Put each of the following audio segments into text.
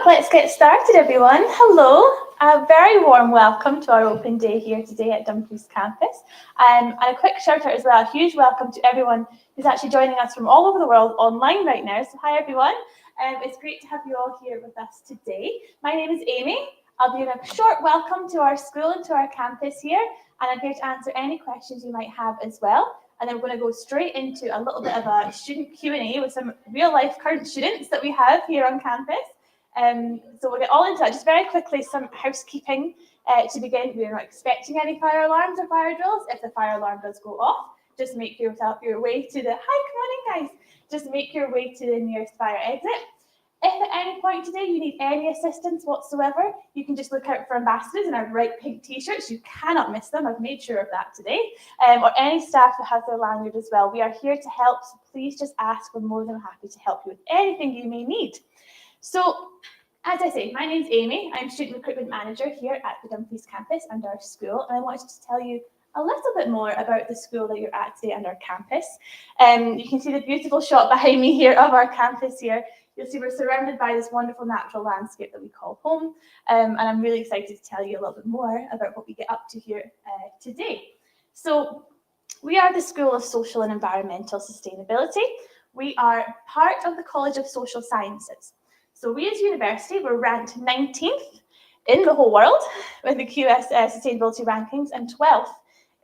let's get started, everyone. Hello, a very warm welcome to our open day here today at Dumfries Campus. And a quick shout out as well, a huge welcome to everyone who's actually joining us from all over the world online right now. So hi, everyone. It's great to have you all here with us today. My name is Amy. I'll be in a short welcome to our school and to our campus here, and I'm here to answer any questions you might have as well. And then we're going to go straight into a little bit of a student Q&A with some real-life current students that we have here on campus. So we'll get all into that. Just very quickly, some housekeeping to begin. We're not expecting any fire alarms or fire drills. If the fire alarm does go off, just make yourself your way to the, hi, good morning, guys. Just make your way to the nearest fire exit. If at any point today you need any assistance whatsoever, you can just look out for ambassadors in our bright pink t-shirts. You cannot miss them. I've made sure of that today. Or any staff that has their lanyard as well. We are here to help, so please just ask. We're more than happy to help you with anything you may need. So, as I say, my name's Amy. I'm Student Recruitment Manager here at the Dumfries Campus and our school. And I wanted to tell you a little bit more about the school that you're at today and our campus. You can see the beautiful shot behind me here of our campus here. You'll see we're surrounded by this wonderful natural landscape that we call home. And I'm really excited to tell you a little bit more about what we get up to here today. So we are the School of Social and Environmental Sustainability. We are part of the College of Social Sciences. So we as a university, we're ranked 19th in the whole world with the QS Sustainability Rankings and 12th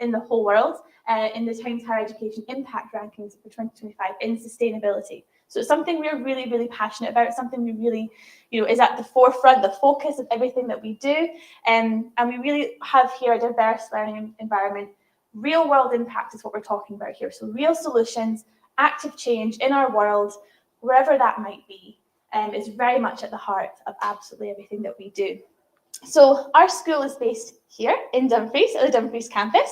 in the whole world in the Times Higher Education Impact Rankings for 2025 in sustainability. So it's something we're really, really passionate about, something we really, is at the forefront, the focus of everything that we do. And we really have here a diverse learning environment. Real world impact is what we're talking about here. So real solutions, active change in our world, wherever that might be, is very much at the heart of absolutely everything that we do. So our school is based here in Dumfries, at the Dumfries campus.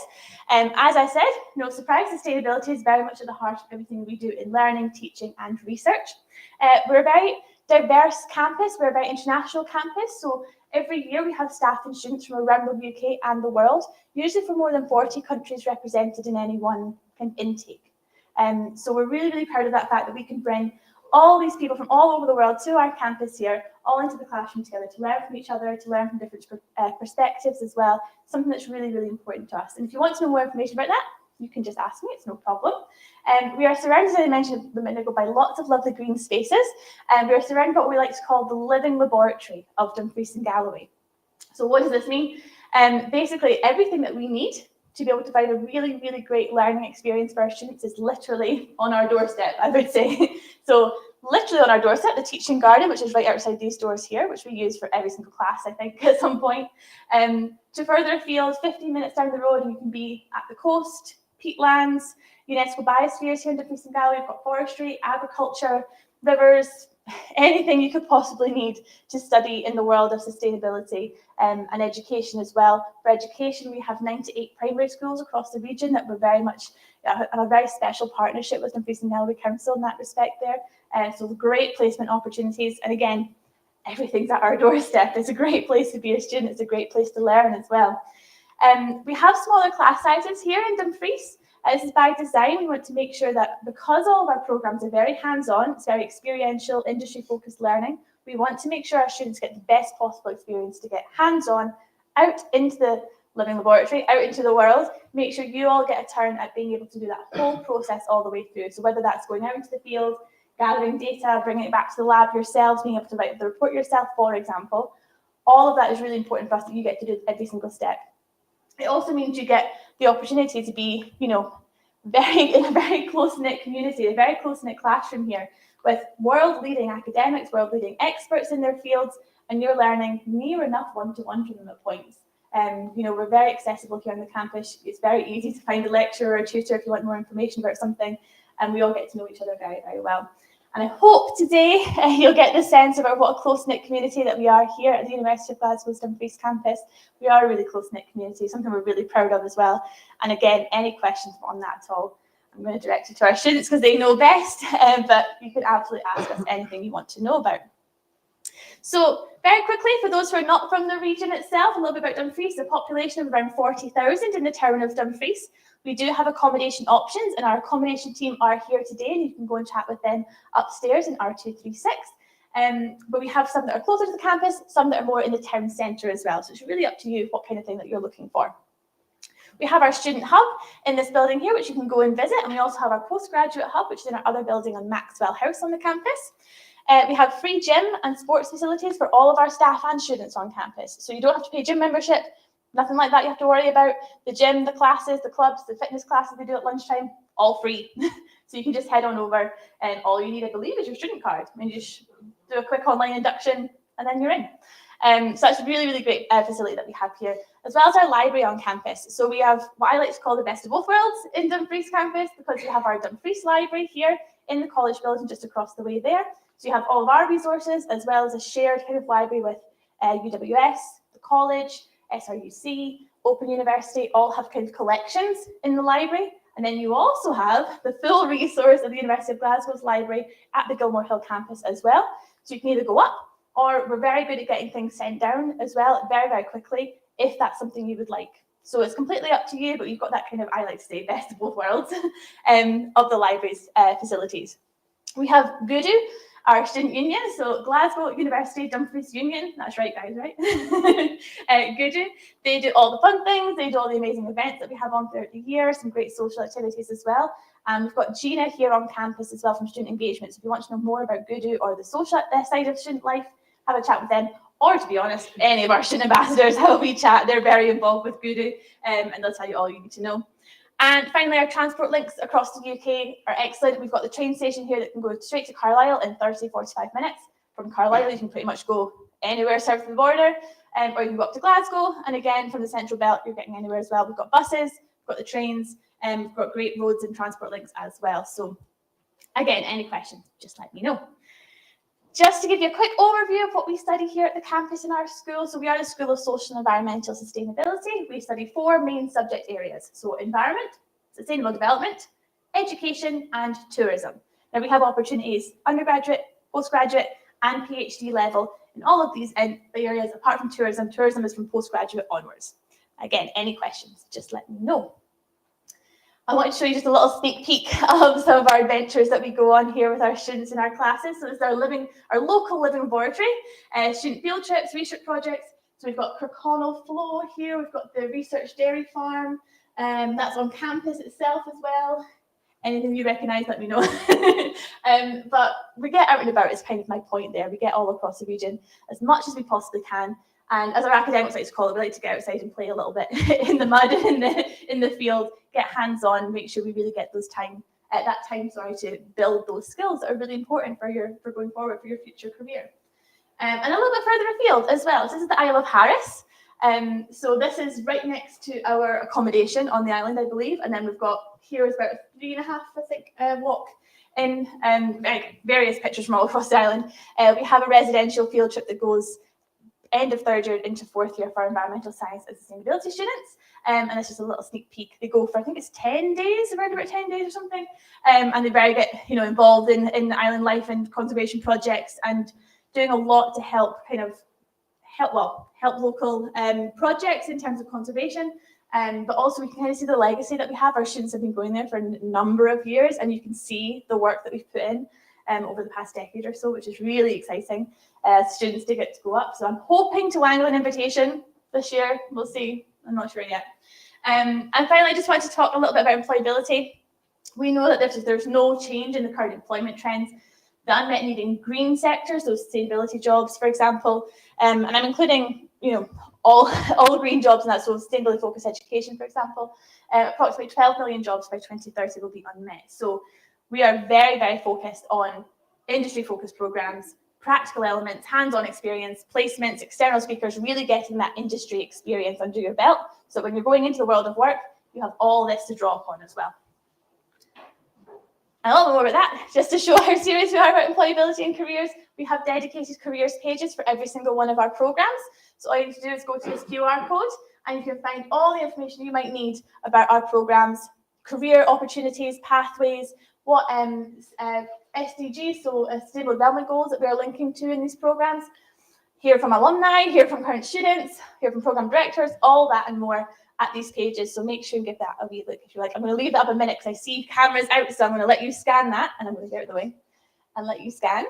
As I said, no surprise, sustainability is very much at the heart of everything we do in learning, teaching and research. We're a very diverse campus, we're a very international campus, so every year we have staff and students from around the UK and the world, usually from more than 40 countries represented in any one kind of intake. So we're really, really proud of that fact that we can bring all these people from all over the world to our campus here, all into the classroom together to learn from each other, to learn from different perspectives as well, something that's really, really important to us. And if you want to know more information about that, you can just ask me, it's no problem. We are surrounded, as I mentioned a minute ago, by lots of lovely green spaces, and we are surrounded by what we like to call the living laboratory of Dumfries and Galloway. So what does this mean? Basically, everything that we need to be able to provide a really, really great learning experience for our students is literally on our doorstep, I would say. So literally on our doorstep, the teaching garden, which is right outside these doors here, which we use for every single class, I think, at some point. To further afield, 15 minutes down the road, and you can be at the coast, peatlands, UNESCO biospheres here in Dumfries and Galloway. We've got forestry, agriculture, rivers, anything you could possibly need to study in the world of sustainability and education as well. For education, we have 9 to 8 primary schools across the region that we're very much have a very special partnership with Dumfries and Galloway Council in that respect there. So great placement opportunities. And again, everything's at our doorstep. It's a great place to be a student. It's a great place to learn as well. We have smaller class sizes here in Dumfries. This is by design. We want to make sure that because all of our programs are very hands-on, it's very experiential, industry-focused learning, we want to make sure our students get the best possible experience to get hands-on out into the living laboratory, out into the world, make sure you all get a turn at being able to do that whole process all the way through. So whether that's going out into the field, gathering data, bringing it back to the lab yourselves, being able to write the report yourself, for example, all of that is really important for us that you get to do every single step. It also means you get the opportunity to be, in a very close-knit community, a very close-knit classroom here with world-leading academics, world-leading experts in their fields, and you're learning near enough one-to-one from them at points. We're very accessible here on the campus. It's very easy to find a lecturer or a tutor if you want more information about something, and we all get to know each other very, very well. And I hope today you'll get the sense about what a close-knit community that we are here at the University of Glasgow's Dumfries campus. We are a really close-knit community, something we're really proud of as well. And again, any questions on that at all, I'm going to direct you to our students because they know best, but you can absolutely ask us anything you want to know about. So very quickly, for those who are not from the region itself, a little bit about Dumfries, a population of around 40,000 in the town of Dumfries. We do have accommodation options, and our accommodation team are here today, and you can go and chat with them upstairs in R236. But we have some that are closer to the campus, some that are more in the town centre as well. So it's really up to you what kind of thing that you're looking for. We have our student hub in this building here, which you can go and visit. And we also have our postgraduate hub, which is in our other building on Maxwell House on the campus. We have free gym and sports facilities for all of our staff and students on campus. So you don't have to pay gym membership, nothing like that you have to worry about. The gym, the classes, the clubs, the fitness classes they do at lunchtime, all free. So you can just head on over, and all you need, I believe, is your student card. And you just do a quick online induction and then you're in. So that's a really, really great facility that we have here, as well as our library on campus. So we have what I like to call the best of both worlds in Dumfries Campus, because we have our Dumfries Library here in the college building just across the way there. So you have all of our resources, as well as a shared kind of library with UWS, the college, SRUC, Open University, all have kind of collections in the library. And then you also have the full resource of the University of Glasgow's library at the Gilmore Hill campus as well. So you can either go up, or we're very good at getting things sent down as well, very, very quickly, if that's something you would like. So it's completely up to you, but you've got that kind of, I like to say, best of both worlds of the library's facilities. We have Gudu, our student union, so Glasgow University Dumfries Union, that's right guys, right? Gudu, they do all the fun things, they do all the amazing events that we have on throughout the year, some great social activities as well. And we've got Gina here on campus as well from Student Engagement, so if you want to know more about Gudu or the social side of student life, have a chat with them, or to be honest, any of our student ambassadors, have a wee chat. They're very involved with Gudu, and they'll tell you all you need to know. And finally, our transport links across the UK are excellent. We've got the train station here that can go straight to Carlisle in 30, 45 minutes. From Carlisle, you can pretty much go anywhere south of the border, or you can go up to Glasgow. And again, from the Central Belt, you're getting anywhere as well. We've got buses, we've got the trains, and we've got great roads and transport links as well. So again, any questions, just let me know. Just to give you a quick overview of what we study here at the campus in our school. So we are the School of Social and Environmental Sustainability. We study 4 main subject areas. So environment, sustainable development, education, and tourism. Now we have opportunities undergraduate, postgraduate, and PhD level in all of these areas, apart from tourism. Tourism is from postgraduate onwards. Again, any questions, just let me know. I want to show you just a little sneak peek of some of our adventures that we go on here with our students in our classes. So it's our local living laboratory, student field trips, research projects. So we've got Kirkconnell Flow here, we've got the research dairy farm, that's on campus itself as well. Anything you recognise, let me know. But we get out and about is kind of my point there. We get all across the region as much as we possibly can. And as our academics like to call it, we like to get outside and play a little bit in the mud, in the field, get hands-on, make sure we really get that time to build those skills that are really important for going forward for your future career. And a little bit further afield as well. So this is the Isle of Harris. So this is right next to our accommodation on the island, I believe. And then we've got here is about a 3.5, I think, walk in. Various pictures from all across the island. We have a residential field trip that goes end of 3rd year into 4th year for environmental science and sustainability students. And it's just a little sneak peek. They go for, I think it's 10 days, around about 10 days or something. And they very get involved in island life and conservation projects, and doing a lot to help local projects in terms of conservation. But also we can kind of see the legacy that we have. Our students have been going there for a number of years, and you can see the work that we've put in over the past decade or so, which is really exciting. Students do get to go up, so I'm hoping to wangle an invitation this year. We'll see. I'm not sure yet. And finally, I just want to talk a little bit about employability. We know that there's no change in the current employment trends. The unmet need in green sectors, those sustainability jobs, for example, and I'm including all green jobs in that, so sustainability focused education, for example, approximately 12 million jobs by 2030 will be unmet. So we are very, very focused on industry-focused programs, practical elements, hands-on experience, placements, external speakers, really getting that industry experience under your belt, so when you're going into the world of work, you have all this to draw upon as well. And a little more about that, just to show how serious we are about employability and careers, we have dedicated careers pages for every single one of our programs. So all you need to do is go to this QR code, and you can find all the information you might need about our programs, career opportunities, pathways, what SDGs, so Sustainable Development Goals that we are linking to in these programs, hear from alumni, hear from current students, hear from program directors, all that and more at these pages. So make sure you give that a wee look if you like. I'm going to leave that up a minute because I see cameras out, so I'm going to let you scan that, and I'm going to get out of the way and let you scan.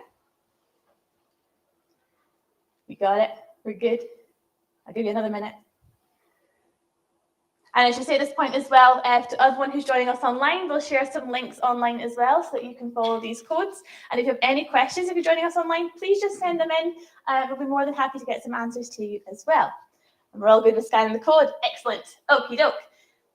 We got it. We're good. I'll give you another minute. And I should say at this point as well, to everyone who's joining us online, we'll share some links online as well so that you can follow these codes. And if you have any questions, if you're joining us online, please just send them in. We'll be more than happy to get some answers to you as well. And we're all good with scanning the code. Excellent. Okie doke.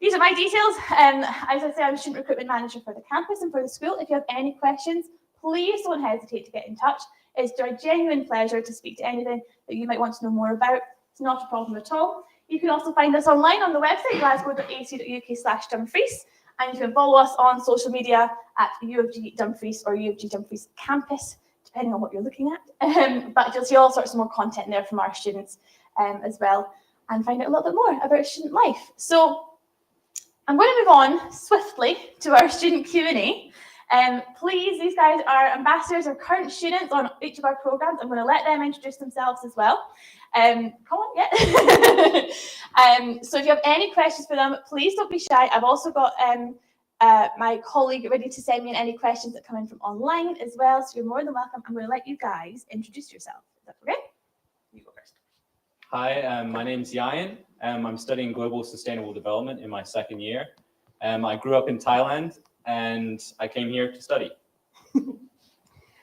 These are my details. As I say, I'm Student Recruitment Manager for the campus and for the school. If you have any questions, please don't hesitate to get in touch. It's a genuine pleasure to speak to anything that you might want to know more about. It's not a problem at all. You can also find us online on the website, glasgow.ac.uk/Dumfries, and you can follow us on social media at UofG Dumfries or UofG Dumfries Campus, depending on what you're looking at. But you'll see all sorts of more content there from our students as well, and find out a little bit more about student life. So I'm going to move on swiftly to our student Q&A. Please, these guys are ambassadors or current students on each of our programs. I'm going to let them introduce themselves as well. Come on, yeah. So if you have any questions for them, please don't be shy. I've also got my colleague ready to send me in any questions that come in from online as well. So you're more than welcome. I'm going to let you guys introduce yourself. Is that okay? You go first. Hi, my name's Yayan. I'm studying Global Sustainable Development in my second year. I grew up in Thailand and I came here to study.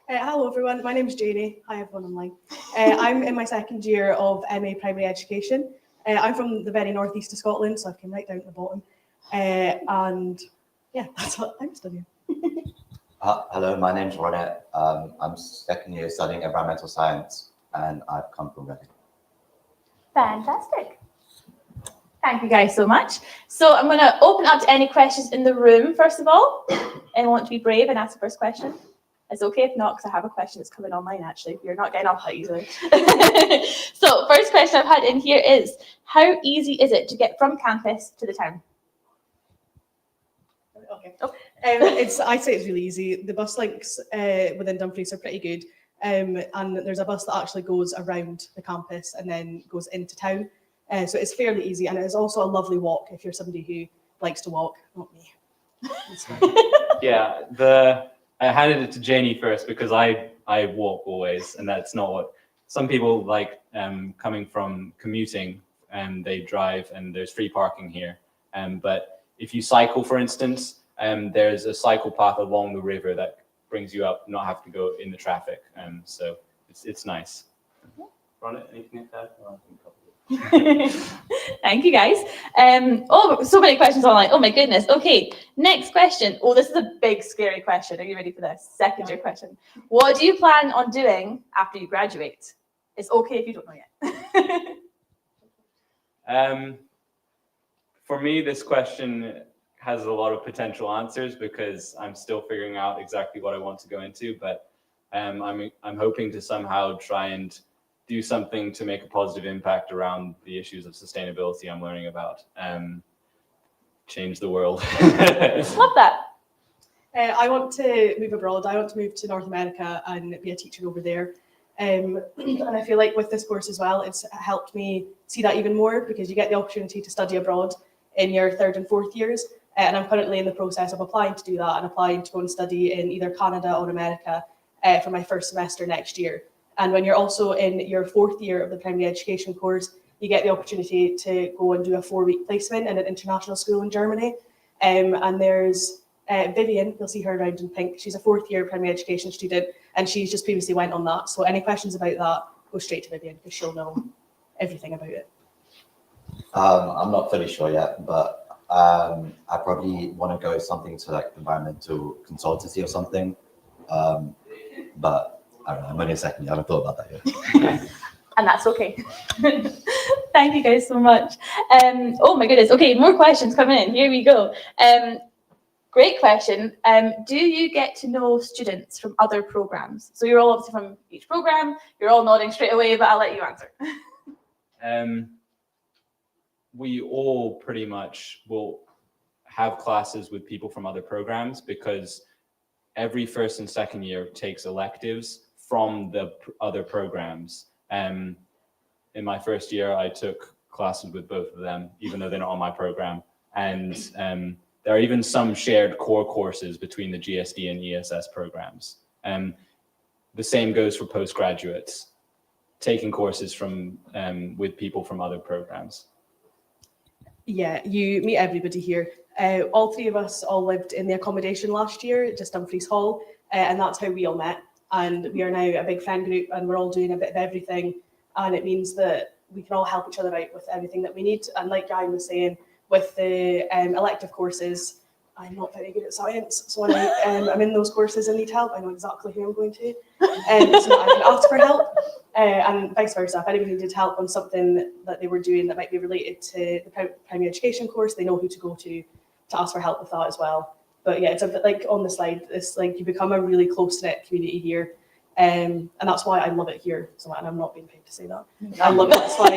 Hello everyone, my name is Janie. Hi everyone online. I'm in my second year of MA Primary Education. I'm from the very northeast of Scotland, so I've come right down to the bottom. And yeah, that's what I'm studying. Hello, my name's Ronette. I'm second year studying environmental science and I've come from Reading. Fantastic. Thank you guys so much. So I'm going to open up to any questions in the room, first of all. Anyone want to be brave and ask the first question? It's okay if not, because I have a question that's coming online, actually. You're not getting off that easily. So first question I've had in here is, how easy is it to get from campus to the town? Okay. Oh. I'd say it's really easy. The bus links within Dumfries are pretty good. And there's a bus that actually goes around the campus and then goes into town. So it's fairly easy, and it is also a lovely walk if you're somebody who likes to walk, not me. Yeah, I handed it to Janie first because I walk always, and that's not what some people like. Coming from commuting, and they drive, and there's free parking here. But if you cycle, for instance, there's a cycle path along the river that brings you up, not have to go in the traffic. So it's nice. Ron, anything like that? Well, I think Thank you guys. Oh, so many questions online. Oh my goodness. Okay, next question. Oh, this is a big scary question. Are you ready for this? Second year question. What do you plan on doing after you graduate? It's okay if you don't know yet. For me, this question has a lot of potential answers because I'm still figuring out exactly what I want to go into, but I'm hoping to somehow try and do something to make a positive impact around the issues of sustainability I'm learning about. Change the world. Love that. I want to move abroad. I want to move to North America and be a teacher over there. And I feel like with this course as well, it's helped me see that even more because you get the opportunity to study abroad in your third and fourth years. And I'm currently in the process of applying to do that and applying to go and study in either Canada or America for my first semester next year. And when you're also in your fourth year of the primary education course, you get the opportunity to go and do a 4-week placement in an international school in Germany. And there's Vivian, you'll see her around in pink. She's a fourth year primary education student, and she's just previously went on that. So any questions about that, go straight to Vivian because she'll know everything about it. I'm not fully sure yet, but I probably want to go something to like environmental consultancy or something. But I don't know, I'm only a second year, I haven't thought about that yet. And that's okay. Thank you guys so much. Oh my goodness. Okay, more questions coming in. Here we go. Great question. Do you get to know students from other programs? So you're all obviously from each program. You're all nodding straight away, but I'll let you answer. We all pretty much will have classes with people from other programs because every first and second year takes electives from the other programs. In my first year, I took classes with both of them, even though they're not on my program. And there are even some shared core courses between the GSD and ESS programs. The same goes for postgraduates. taking courses from with people from other programs. Yeah, you meet everybody here. All three of us all lived in the accommodation last year, just Dumfries Hall, and that's how we all met. And we are now a big friend group, and we're all doing a bit of everything. And it means that we can all help each other out with everything that we need. And like Guy was saying, with the elective courses, I'm not very good at science, so when I'm in those courses and need help, I know exactly who I'm going to. So I can ask for help, and vice versa. If anybody needed help on something that they were doing that might be related to the primary education course, they know who to go to ask for help with that as well. But yeah, it's a bit like on the slide, it's like you become a really close-knit community here. And that's why I love it here so much, and I'm not being paid to say that. I love it. That's why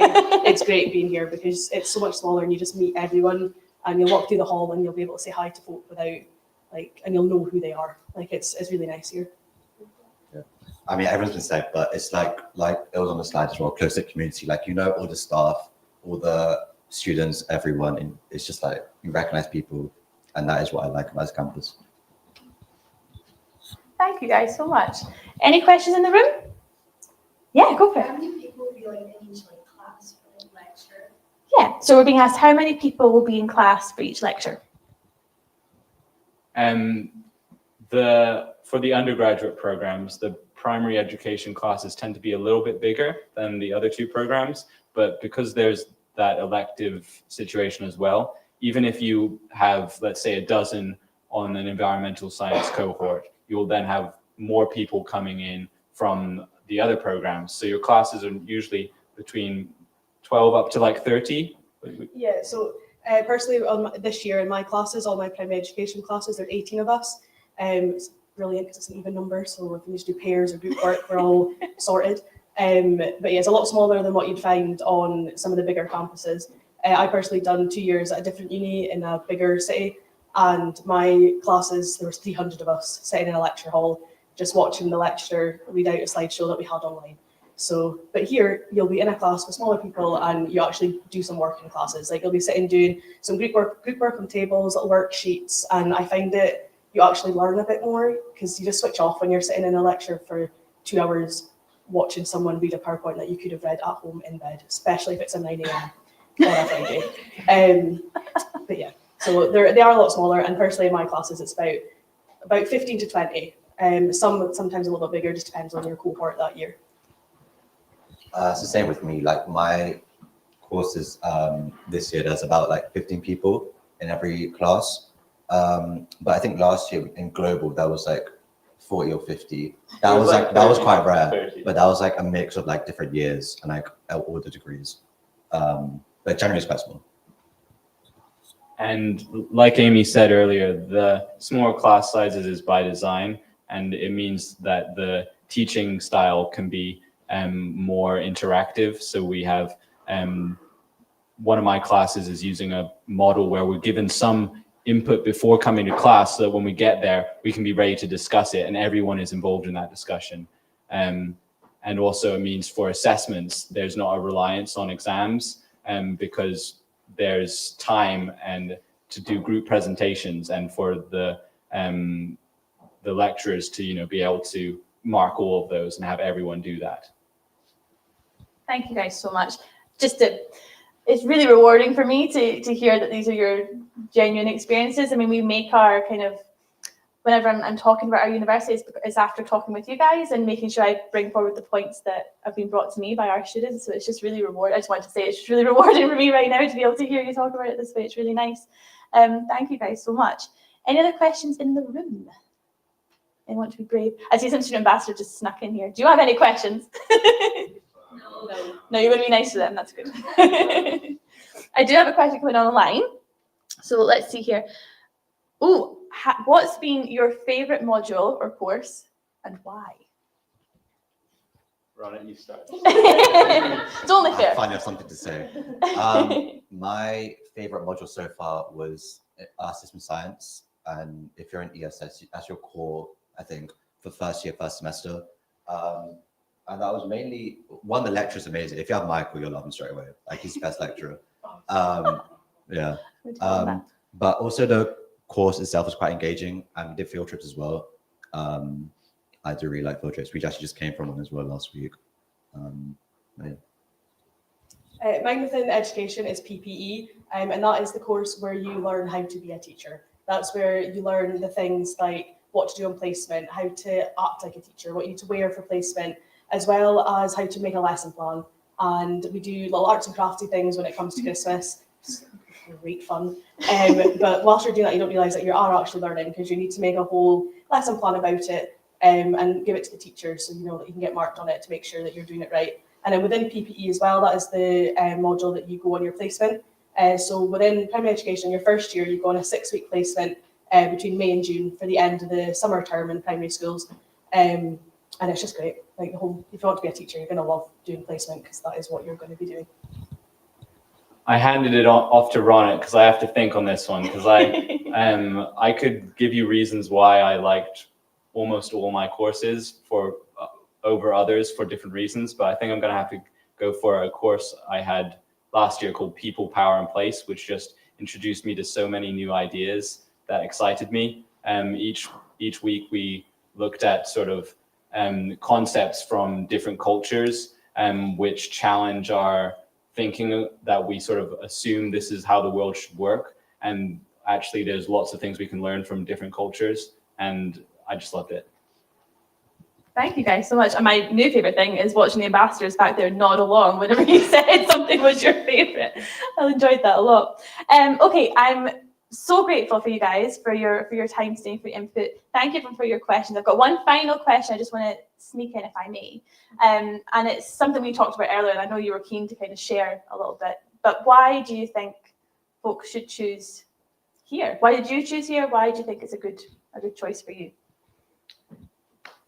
it's great being here, because it's so much smaller and you just meet everyone, and you'll walk through the hall and you'll be able to say hi to folk without and you'll know who they are. It's really nice here. Yeah. I mean, everyone's been said, but it's like it was on the slide as well, close-knit community. All the staff, all the students, everyone, and it's just like you recognize people, and that is what I like about this campus. Thank you guys so much. Any questions in the room? Yeah, go for it. How many people will be in each class for lecture? Yeah, so we're being asked how many people will be in class for each lecture. For the undergraduate programs, the primary education classes tend to be a little bit bigger than the other two programs, but because there's that elective situation as well, even if you have, let's say, a dozen on an environmental science cohort, you will then have more people coming in from the other programs. So your classes are usually between 12 up to 30. Yeah, so personally this year in my classes, all my primary education classes, there are 18 of us. It's brilliant because it's an even number, so if you need to do pairs or group work, we're all sorted. But yeah, it's a lot smaller than what you'd find on some of the bigger campuses. I personally done 2 years at a different uni in a bigger city, and my classes, there was 300 of us sitting in a lecture hall, just watching the lecturer read out a slideshow that we had online. So, but here you'll be in a class with smaller people and you actually do some work in classes. You'll be sitting doing some group work on tables, little worksheets, and I find it, you actually learn a bit more because you just switch off when you're sitting in a lecture for 2 hours watching someone read a PowerPoint that you could have read at home in bed, especially if it's a 9 a.m. on a Friday. But yeah, so they are a lot smaller, and personally in my classes it's about 15 to 20. Sometimes a little bit bigger, just depends on your cohort that year. It's the same with me. My courses this year, there's about 15 people in every class. But I think last year in global there was 40 or 50. That was quite rare, 30. but that was a mix of different years and all the degrees. But generally it's quite small. And like Amy said earlier, the smaller class sizes is by design, and it means that the teaching style can be more interactive. So we have one of my classes is using a model where we're given some input before coming to class, so that when we get there, we can be ready to discuss it and everyone is involved in that discussion. And also it means for assessments, there's not a reliance on exams because there's time and to do group presentations and for the lecturers to be able to mark all of those and have everyone do that. Thank you guys so much. It's really rewarding for me to hear that these are your genuine experiences. I mean, we make our whenever I'm talking about our university, it's after talking with you guys and making sure I bring forward the points that have been brought to me by our students. So it's just really rewarding. I just wanted to say it's just really rewarding for me right now to be able to hear you talk about it this way. It's really nice. Thank you guys so much. Any other questions in the room? I want to be brave. I see some student ambassador just snuck in here. Do you have any questions? No, you're going to be nice to them. That's good. I do have a question coming online. So let's see here. Oh, what's been your favorite module or course and why? Ronna, you start. It's only fair. I finally have something to say. My favorite module so far was system science. And if you're in ESS, that's your core, I think, for first semester. And that was mainly, one, the lecture is amazing. If you have Michael, you'll love him straight away. He's the best lecturer. Yeah. But also the course itself was quite engaging, and we did field trips as well. I do really like field trips. We actually just came from one as well last week. Mine within education is PPE, and that is the course where you learn how to be a teacher. That's where you learn the things like what to do on placement, how to act like a teacher, what you need to wear for placement, as well as how to make a lesson plan. And we do little arts and crafty things when it comes to Christmas. It's great fun. But whilst you're doing that, you don't realise that you are actually learning, because you need to make a whole lesson plan about it and give it to the teacher so you know that you can get marked on it to make sure that you're doing it right. And then within PPE as well, that is the module that you go on your placement. So within primary education, your first year, you go on a 6-week placement between May and June for the end of the summer term in primary schools. And it's just great. Like the whole, if you want to be a teacher, you're going to love doing placement because that is what you're going to be doing. I handed it off to Ronit because I have to think on this one, because I could give you reasons why I liked almost all my courses for over others for different reasons, but I think I'm going to have to go for a course I had last year called People, Power and Place, which just introduced me to so many new ideas that excited me. Each week we looked at sort of concepts from different cultures, which challenge our thinking that we sort of assume this is how the world should work. And actually there's lots of things we can learn from different cultures, and I just loved it. Thank you guys so much. And my new favourite thing is watching the ambassadors back there nod along whenever you said something was your favourite. I enjoyed that a lot. Okay, I'm so grateful for you guys for your time today, for your input. Thank you for your questions. I've got one final question I just want to sneak in, if I may. And it's something we talked about earlier, and I know you were keen to kind of share a little bit. But why do you think folks should choose here? Why did you choose here? Why do you think it's a good choice for you?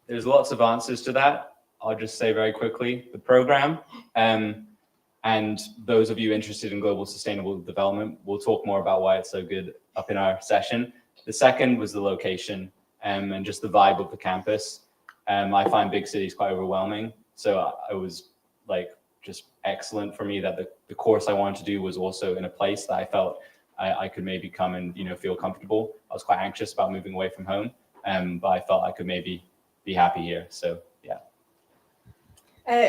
There's lots of answers to that. I'll just say very quickly, the program, and those of you interested in global sustainable development, we'll talk more about why it's so good up in our session. The second was the location and just the vibe of the campus. I find big cities quite overwhelming. So it was like just excellent for me that the course I wanted to do was also in a place that I felt I could maybe come and feel comfortable. I was quite anxious about moving away from home, but I felt I could maybe be happy here. So yeah.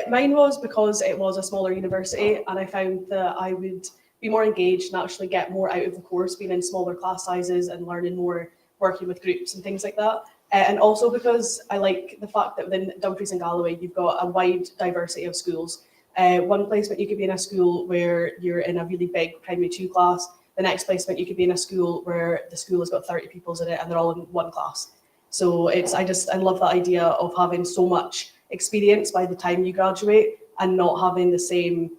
Mine was because it was a smaller university, and I found that I would be more engaged and actually get more out of the course being in smaller class sizes and learning more, working with groups and things like that. And also because I like the fact that within Dumfries and Galloway, you've got a wide diversity of schools. One placement you could be in a school where you're in a really big primary 2 class. The next placement you could be in a school where the school has got 30 pupils in it and they're all in one class. So I love that idea of having so much experience by the time you graduate and not having the same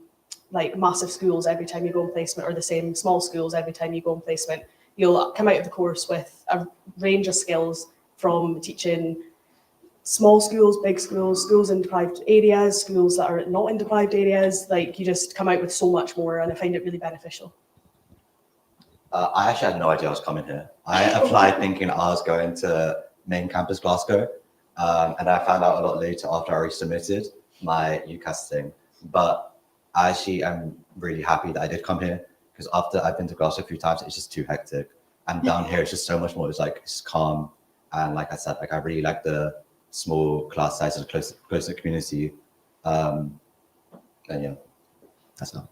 like massive schools every time you go on placement or the same small schools every time you go on placement. You'll come out of the course with a range of skills from teaching small schools, big schools, schools in deprived areas, schools that are not in deprived areas. Like you just come out with so much more, and I find it really beneficial. I actually had no idea I was coming here. I applied thinking I was going to main campus Glasgow, and I found out a lot later after I already submitted my UCAS thing. But I actually am really happy that I did come here, because after I've been to Glasgow a few times, it's just too hectic. And down here, it's just so much more. It's calm, and like I said, I really like the small class sizes, closer community. And yeah, that's all.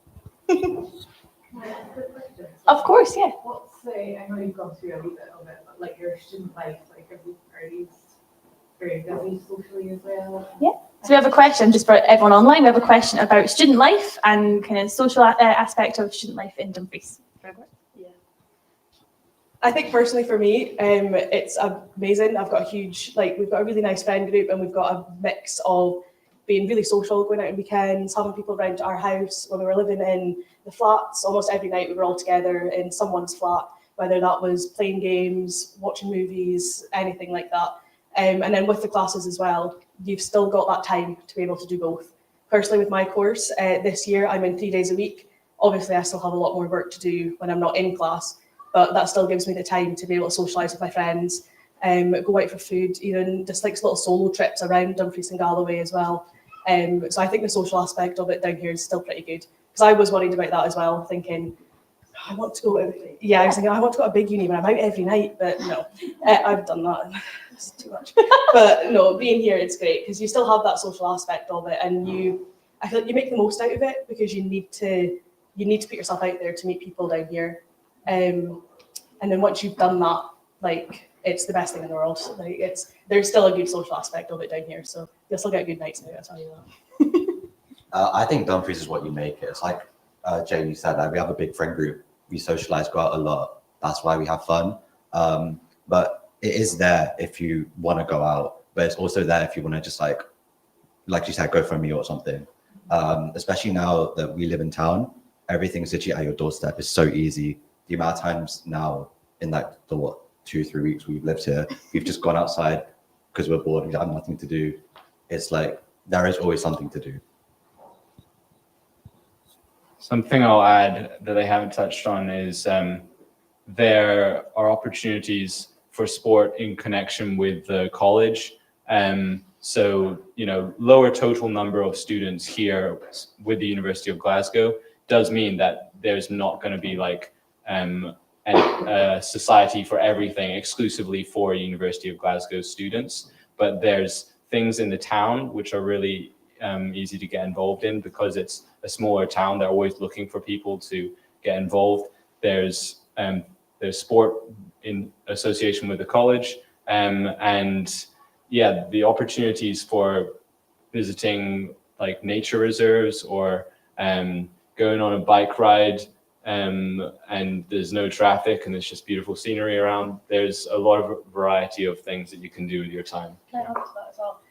Of course, yeah. What's I know you've gone through a wee bit of it, but like your student life, like are you very busy socially as well? Yeah. So we have a question just for everyone online. We have a question about student life and kind of social aspect of student life in Dumfries. Yeah. I think personally for me, it's amazing. I've got a huge, we've got a really nice friend group, and we've got a mix of being really social, going out on weekends, having people around to our house. When we were living in the flats, almost every night we were all together in someone's flat, whether that was playing games, watching movies, anything like that. And then with the classes as well, you've still got that time to be able to do both. Personally, with my course, this year I'm in 3 days a week. Obviously, I still have a lot more work to do when I'm not in class, but that still gives me the time to be able to socialise with my friends, go out for food, even just little solo trips around Dumfries and Galloway as well. So I think the social aspect of it down here is still pretty good. Because I was worried about that as well, thinking, I want to go, I was thinking, I want to go to a big uni when I'm out every night, but no, I've done that. It's too much. But no, being here, it's great because you still have that social aspect of it, and you I feel like you make the most out of it because you need to put yourself out there to meet people down here. And then once you've done that, like, it's the best thing in the world. Like, there's still a good social aspect of it down here, so you'll still get good nights out, I'll tell you that. I think Dumfries is what you make it. It's like Jay, you said, like, we have a big friend group. We socialize, go out a lot. That's why we have fun. But it is there if you want to go out, but it's also there if you want to just like you said, go for a meal or something. Especially now that we live in town, everything's literally at your doorstep. It's so easy. The amount of times now in like the 2-3 weeks we've lived here, we've just gone outside because we're bored, we have nothing to do. It's like there is always something to do. Something I'll add that I haven't touched on is there are opportunities for sport in connection with the college. So, lower total number of students here with the University of Glasgow does mean that there's not going to be like a society for everything exclusively for University of Glasgow students, but there's things in the town which are really easy to get involved in because it's a smaller town. They're always looking for people to get involved. There's sport in association with the college, and yeah, the opportunities for visiting like nature reserves or going on a bike ride, and there's no traffic and it's just beautiful scenery around. There's a lot of variety of things that you can do with your time. Can I add to that as well?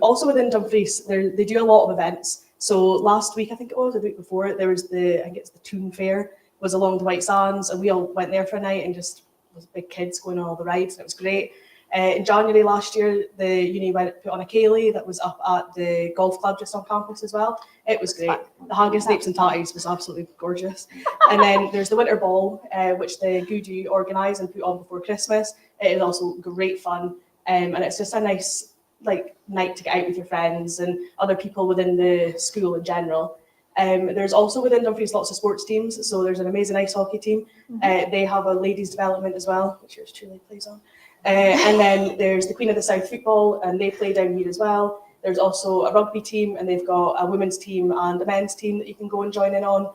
Also within Dumfries, they do a lot of events. So last week, I think it was, the week before, there was I think it's the Toon Fair, was along the White Sands, and we all went there for a night and just was big kids going on all the rides, and it was great. In January last year, the uni put on a ceilidh that was up at the golf club just on campus as well. It was great. The haggis, snapes and tatties was absolutely gorgeous. And then there's the winter ball, which the Gudu organise and put on before Christmas. It is also great fun, and it's just a nice night to get out with your friends and other people within the school in general. There's also within Dumfries lots of sports teams. So there's an amazing ice hockey team. They have a ladies development as well, which yours truly plays on. And then there's the Queen of the South football, and they play down here as well. There's also a rugby team, and they've got a women's team and a men's team that you can go and join in on.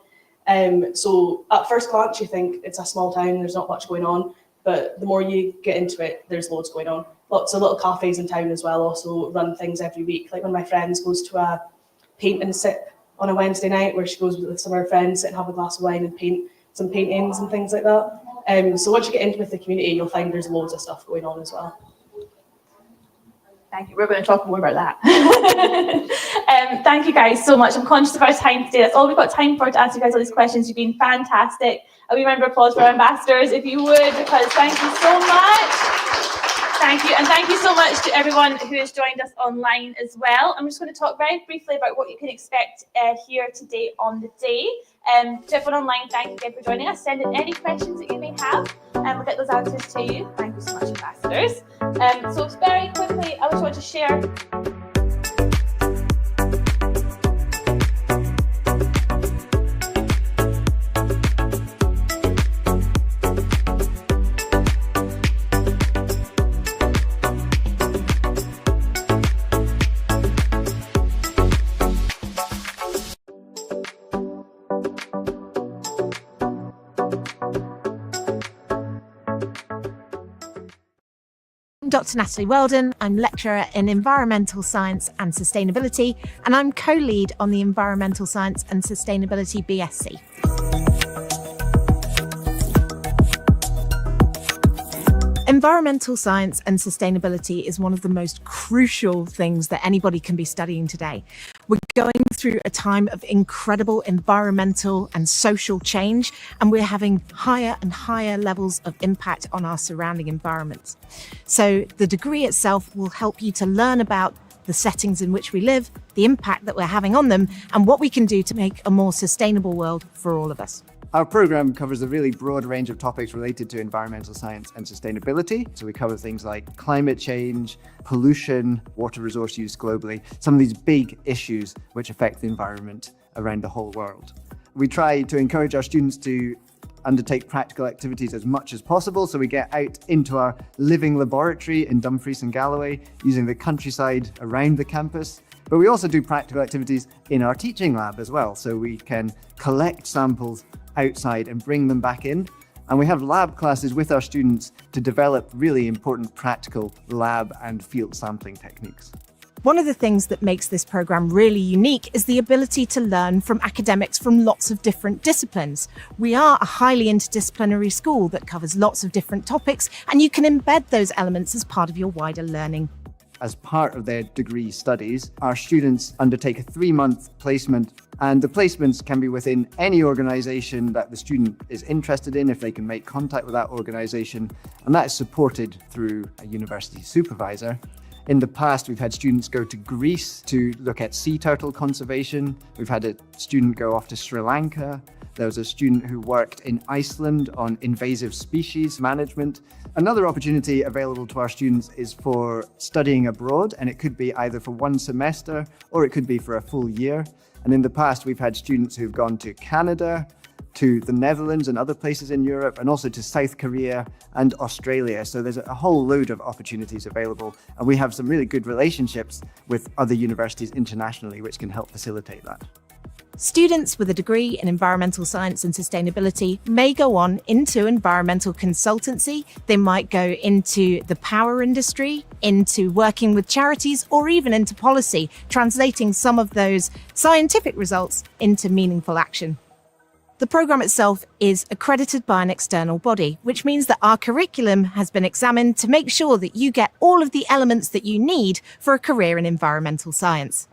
So at first glance, you think it's a small town, there's not much going on, but the more you get into it, there's loads going on. Lots of little cafes in town as well also run things every week. Like one of my friends goes to a paint and sip on a Wednesday night where she goes with some of her friends, sit and have a glass of wine and paint some paintings and things like that. So once you get into with the community, you'll find there's loads of stuff going on as well. Thank you. We're going to talk more about that. Thank you guys so much. I'm conscious of our time today. That's all we've got time for to answer you guys all these questions. You've been fantastic. A wee round of applause for our ambassadors, if you would, because thank you so much. Thank you. And thank you so much to everyone who has joined us online as well. I'm just going to talk very briefly about what you can expect here today on the day. To everyone online, thank you again for joining us. Send in any questions that you may have, and we'll get those answers to you. Thank you so much, ambassadors. So very quickly, I just want to share. I'm Dr. Natalie Weldon. I'm lecturer in Environmental Science and Sustainability, and I'm co-lead on the Environmental Science and Sustainability BSc. Environmental science and sustainability is one of the most crucial things that anybody can be studying today. We're going through a time of incredible environmental and social change, and we're having higher and higher levels of impact on our surrounding environments. So the degree itself will help you to learn about the settings in which we live, the impact that we're having on them, and what we can do to make a more sustainable world for all of us. Our programme covers a really broad range of topics related to environmental science and sustainability. So we cover things like climate change, pollution, water resource use globally, some of these big issues which affect the environment around the whole world. We try to encourage our students to undertake practical activities as much as possible. So we get out into our living laboratory in Dumfries and Galloway, using the countryside around the campus. But we also do practical activities in our teaching lab as well. So we can collect samples outside and bring them back in. And we have lab classes with our students to develop really important practical lab and field sampling techniques. One of the things that makes this program really unique is the ability to learn from academics from lots of different disciplines. We are a highly interdisciplinary school that covers lots of different topics, and you can embed those elements as part of your wider learning. As part of their degree studies, our students undertake a 3-month placement, and the placements can be within any organisation that the student is interested in if they can make contact with that organisation, and that is supported through a university supervisor. In the past, we've had students go to Greece to look at sea turtle conservation. We've had a student go off to Sri Lanka. There was a student who worked in Iceland on invasive species management. Another opportunity available to our students is for studying abroad, and it could be either for 1 semester or it could be for a full year. And in the past, we've had students who've gone to Canada, to the Netherlands and other places in Europe, and also to South Korea and Australia. So there's a whole load of opportunities available, and we have some really good relationships with other universities internationally, which can help facilitate that. Students with a degree in environmental science and sustainability may go on into environmental consultancy. They might go into the power industry, into working with charities, or even into policy, translating some of those scientific results into meaningful action. The programme itself is accredited by an external body, which means that our curriculum has been examined to make sure that you get all of the elements that you need for a career in environmental science.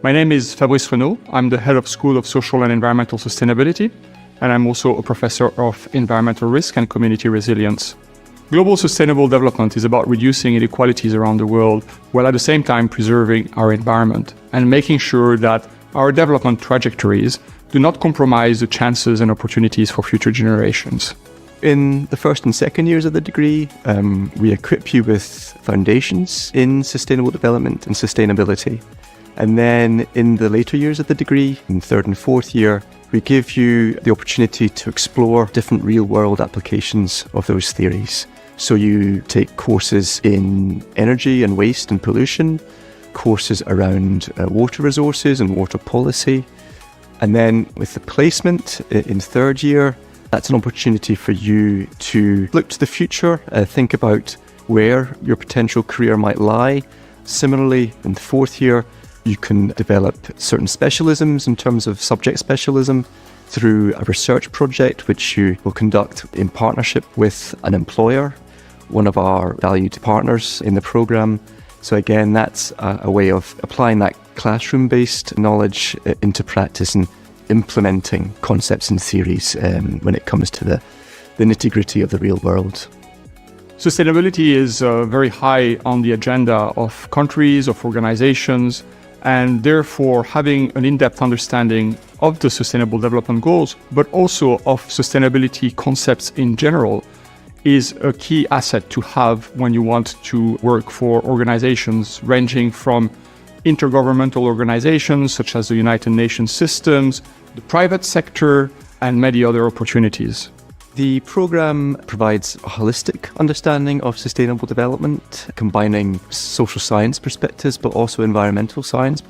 My name is Fabrice Renaud. I'm the head of School of Social and Environmental Sustainability, and I'm also a professor of environmental risk and community resilience. Global sustainable development is about reducing inequalities around the world, while at the same time preserving our environment and making sure that our development trajectories do not compromise the chances and opportunities for future generations. In the first and second years of the degree, we equip you with foundations in sustainable development and sustainability. And then in the later years of the degree, in third and fourth year, we give you the opportunity to explore different real-world applications of those theories. So you take courses in energy and waste and pollution, courses around water resources and water policy. And then with the placement in third year, that's an opportunity for you to look to the future, think about where your potential career might lie. Similarly, in the fourth year, you can develop certain specialisms in terms of subject specialism through a research project which you will conduct in partnership with an employer, one of our valued partners in the programme. So again, that's a way of applying that classroom-based knowledge into practice and implementing concepts and theories when it comes to the nitty-gritty of the real world. Sustainability is very high on the agenda of countries, of organizations, and therefore having an in-depth understanding of the Sustainable Development Goals, but also of sustainability concepts in general, is a key asset to have when you want to work for organizations ranging from intergovernmental organizations such as the United Nations systems, the private sector, and many other opportunities. The programme provides a holistic understanding of sustainable development, combining social science perspectives but also environmental science.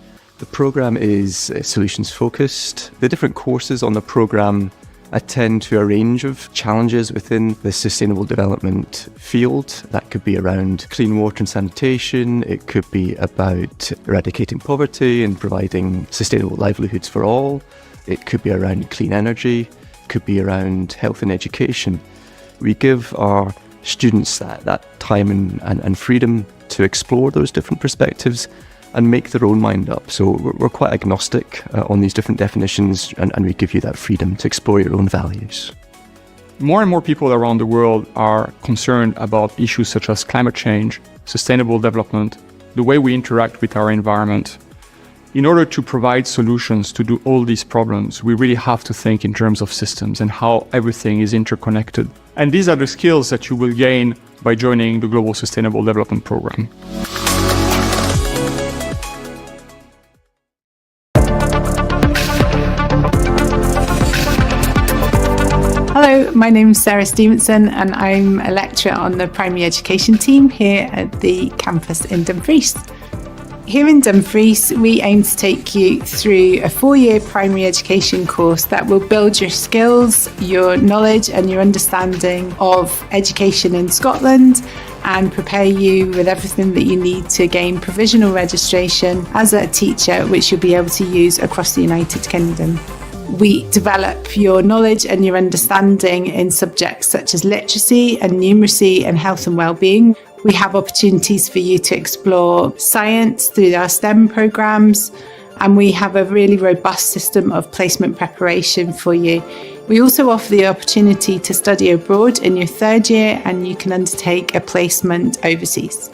The programme is solutions focused. The different courses on the programme attend to a range of challenges within the sustainable development field. That could be around clean water and sanitation. It could be about eradicating poverty and providing sustainable livelihoods for all. It could be around clean energy. It could be around health and education. We give our students that time and freedom to explore those different perspectives and make their own mind up. So we're quite agnostic on these different definitions, and we give you that freedom to explore your own values. More and more people around the world are concerned about issues such as climate change, sustainable development, the way we interact with our environment. In order to provide solutions to do all these problems, we really have to think in terms of systems and how everything is interconnected. And these are the skills that you will gain by joining the Global Sustainable Development Programme. My name's Sarah Stevenson and I'm a lecturer on the primary education team here at the campus in Dumfries. Here in Dumfries, we aim to take you through a 4-year primary education course that will build your skills, your knowledge and your understanding of education in Scotland and prepare you with everything that you need to gain provisional registration as a teacher, which you'll be able to use across the United Kingdom. We develop your knowledge and your understanding in subjects such as literacy and numeracy and health and well-being. We have opportunities for you to explore science through our STEM programs, and we have a really robust system of placement preparation for you. We also offer the opportunity to study abroad in your 3rd year, and you can undertake a placement overseas.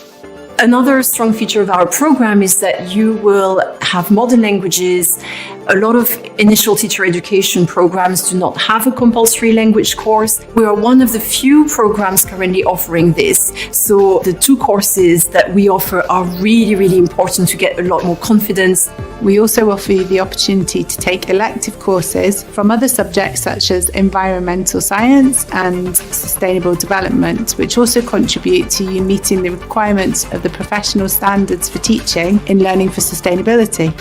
Another strong feature of our program is that you will have modern languages. A lot of initial teacher education programs do not have a compulsory language course. We are one of the few programs currently offering this. So the 2 courses that we offer are really, really important to get a lot more confidence. We also offer you the opportunity to take elective courses from other subjects such as environmental science and sustainable development, which also contribute to you meeting the requirements of the professional standards for teaching in learning for sustainability.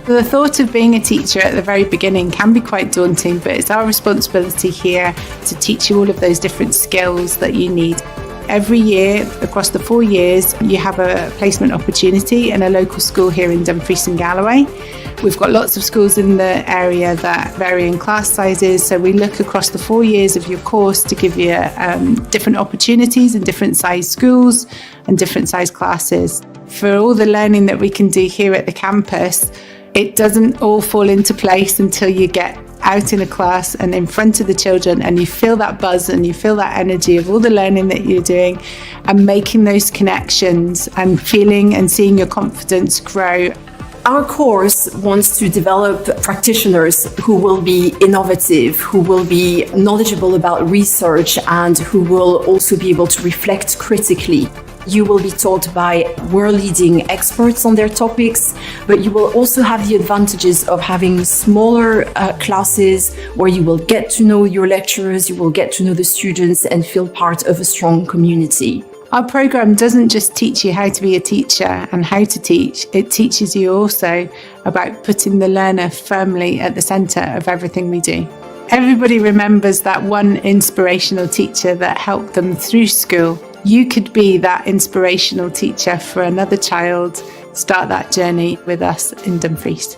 The thought of being a teacher at the very beginning can be quite daunting, but it's our responsibility here to teach you all of those different skills that you need. Every year, across the 4 years, you have a placement opportunity in a local school here in Dumfries and Galloway. We've got lots of schools in the area that vary in class sizes, so we look across the 4 years of your course to give you different opportunities in different size schools and different size classes. For all the learning that we can do here at the campus, it doesn't all fall into place until you get out in a class and in front of the children and you feel that buzz and you feel that energy of all the learning that you're doing and making those connections and feeling and seeing your confidence grow. Our course wants to develop practitioners who will be innovative, who will be knowledgeable about research and who will also be able to reflect critically. You will be taught by world-leading experts on their topics, but you will also have the advantages of having smaller classes where you will get to know your lecturers, you will get to know the students and feel part of a strong community. Our programme doesn't just teach you how to be a teacher and how to teach, it teaches you also about putting the learner firmly at the centre of everything we do. Everybody remembers that one inspirational teacher that helped them through school. You could be that inspirational teacher for another child. Start that journey with us in Dumfries.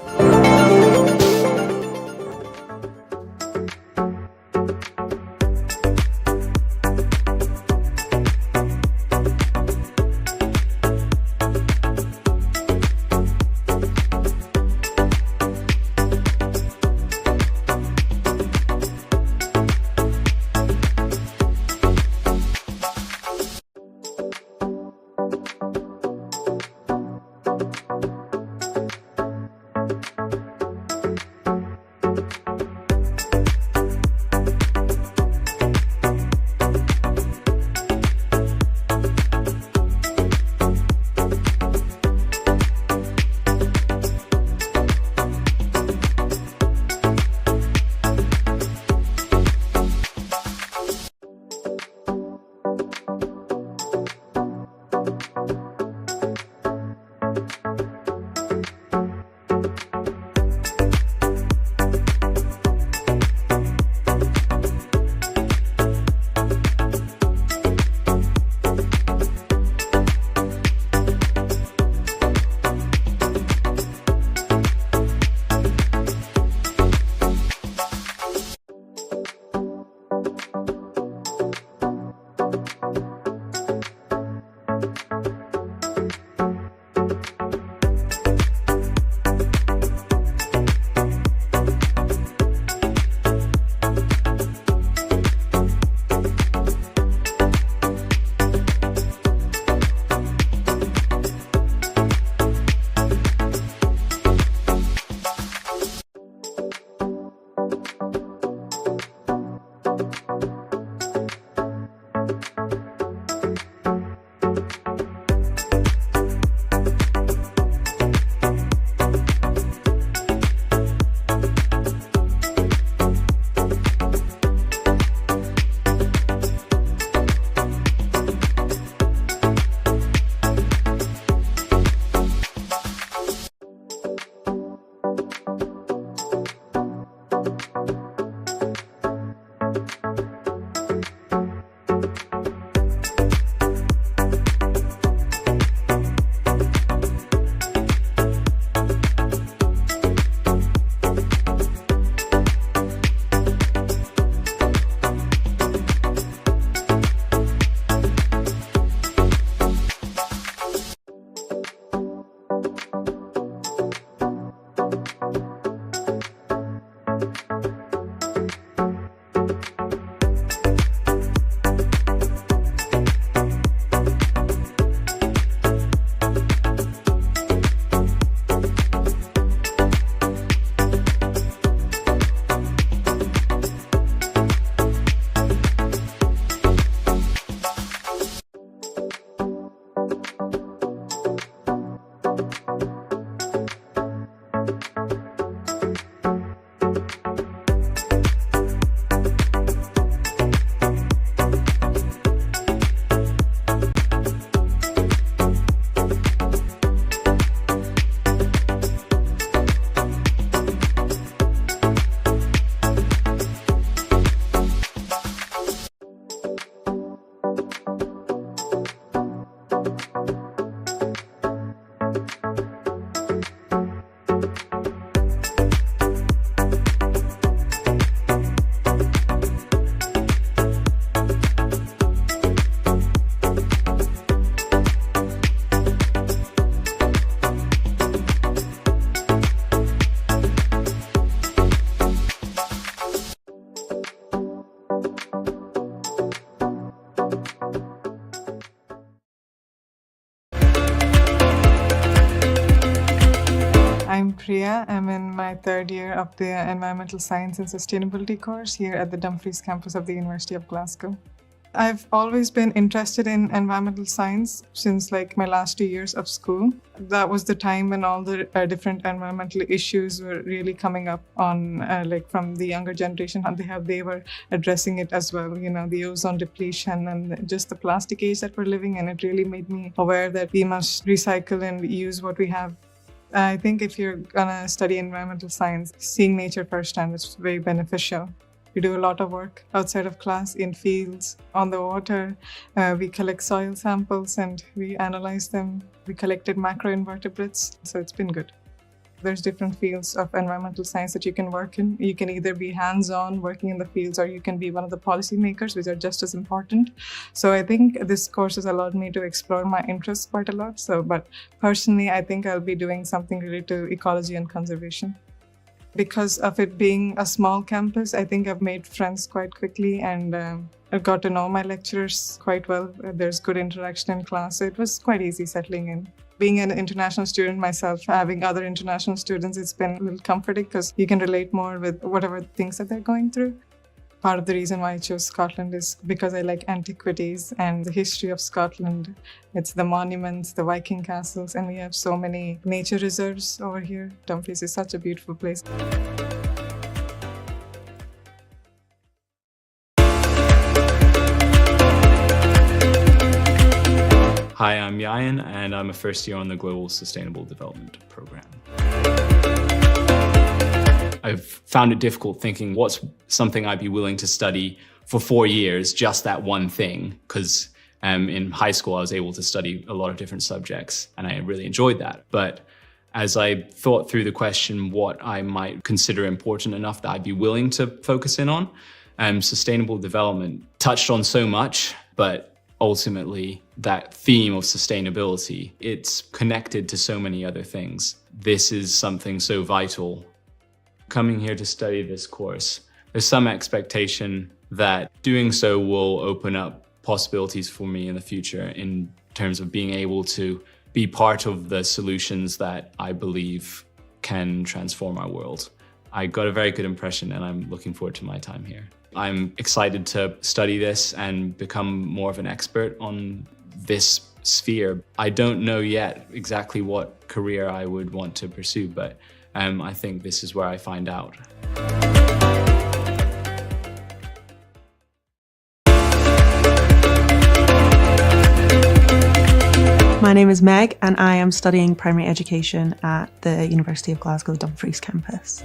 I'm Priya. I'm in my third year of the Environmental Science and Sustainability course here at the Dumfries Campus of the University of Glasgow. I've always been interested in environmental science since my last 2 years of school. That was the time when all the different environmental issues were really coming up on from the younger generation, and they were addressing it as well, the ozone depletion and just the plastic age that we're living in. It really made me aware that we must recycle and use what we have. I think if you're gonna study environmental science, seeing nature firsthand is very beneficial. We do a lot of work outside of class, in fields, on the water. We collect soil samples and we analyze them. We collected macroinvertebrates, so it's been good. There's different fields of environmental science that you can work in. You can either be hands-on working in the fields, or you can be one of the policymakers, which are just as important. So I think this course has allowed me to explore my interests quite a lot. But personally, I think I'll be doing something related to ecology and conservation. Because of it being a small campus, I think I've made friends quite quickly, and I've got to know my lecturers quite well. There's good interaction in class, so it was quite easy settling in. Being an international student myself, having other international students, it's been a little comforting because you can relate more with whatever things that they're going through. Part of the reason why I chose Scotland is because I like antiquities and the history of Scotland. It's the monuments, the Viking castles, and we have so many nature reserves over here. Dumfries is such a beautiful place. Hi, I'm Yayan, and I'm a first year on the Global Sustainable Development Program. I've found it difficult thinking what's something I'd be willing to study for 4 years, just that one thing, because in high school I was able to study a lot of different subjects and I really enjoyed that. But as I thought through the question what I might consider important enough that I'd be willing to focus in on, sustainable development touched on so much, but ultimately that theme of sustainability, it's connected to so many other things. This is something so vital. Coming here to study this course, there's some expectation that doing so will open up possibilities for me in the future in terms of being able to be part of the solutions that I believe can transform our world. I got a very good impression and I'm looking forward to my time here. I'm excited to study this and become more of an expert on this sphere. I don't know yet exactly what career I would want to pursue, but I think this is where I find out. My name is Meg and I am studying primary education at the University of Glasgow Dumfries Campus.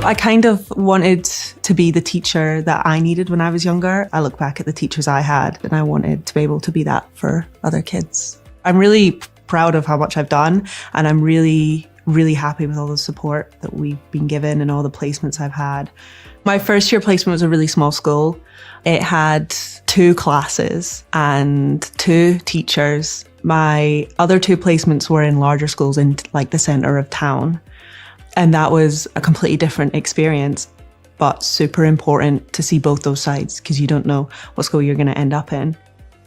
I kind of wanted to be the teacher that I needed when I was younger. I look back at the teachers I had and I wanted to be able to be that for other kids. I'm really proud of how much I've done, and I'm really happy with all the support that we've been given and all the placements I've had. My first year placement was a really small school. It had 2 classes and 2 teachers. My other 2 placements were in larger schools in the centre of town. And that was a completely different experience, but super important to see both those sides because you don't know what school you're going to end up in.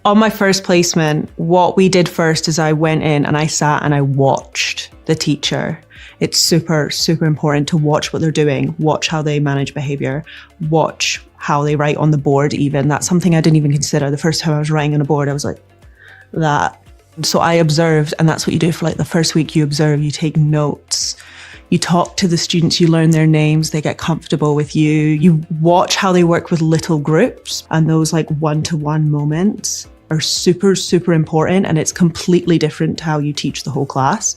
On my first placement, what we did first is I went in and I sat and I watched the teacher. It's super important to watch what they're doing, watch how they manage behaviour, watch how they write on the board even. That's something I didn't even consider. The first time I was writing on a board, I was like, that. So I observed, and that's what you do for the first week. You observe, you take notes. You talk to the students, you learn their names, they get comfortable with you. You watch how they work with little groups, and those one-to-one moments are super important, and it's completely different to how you teach the whole class.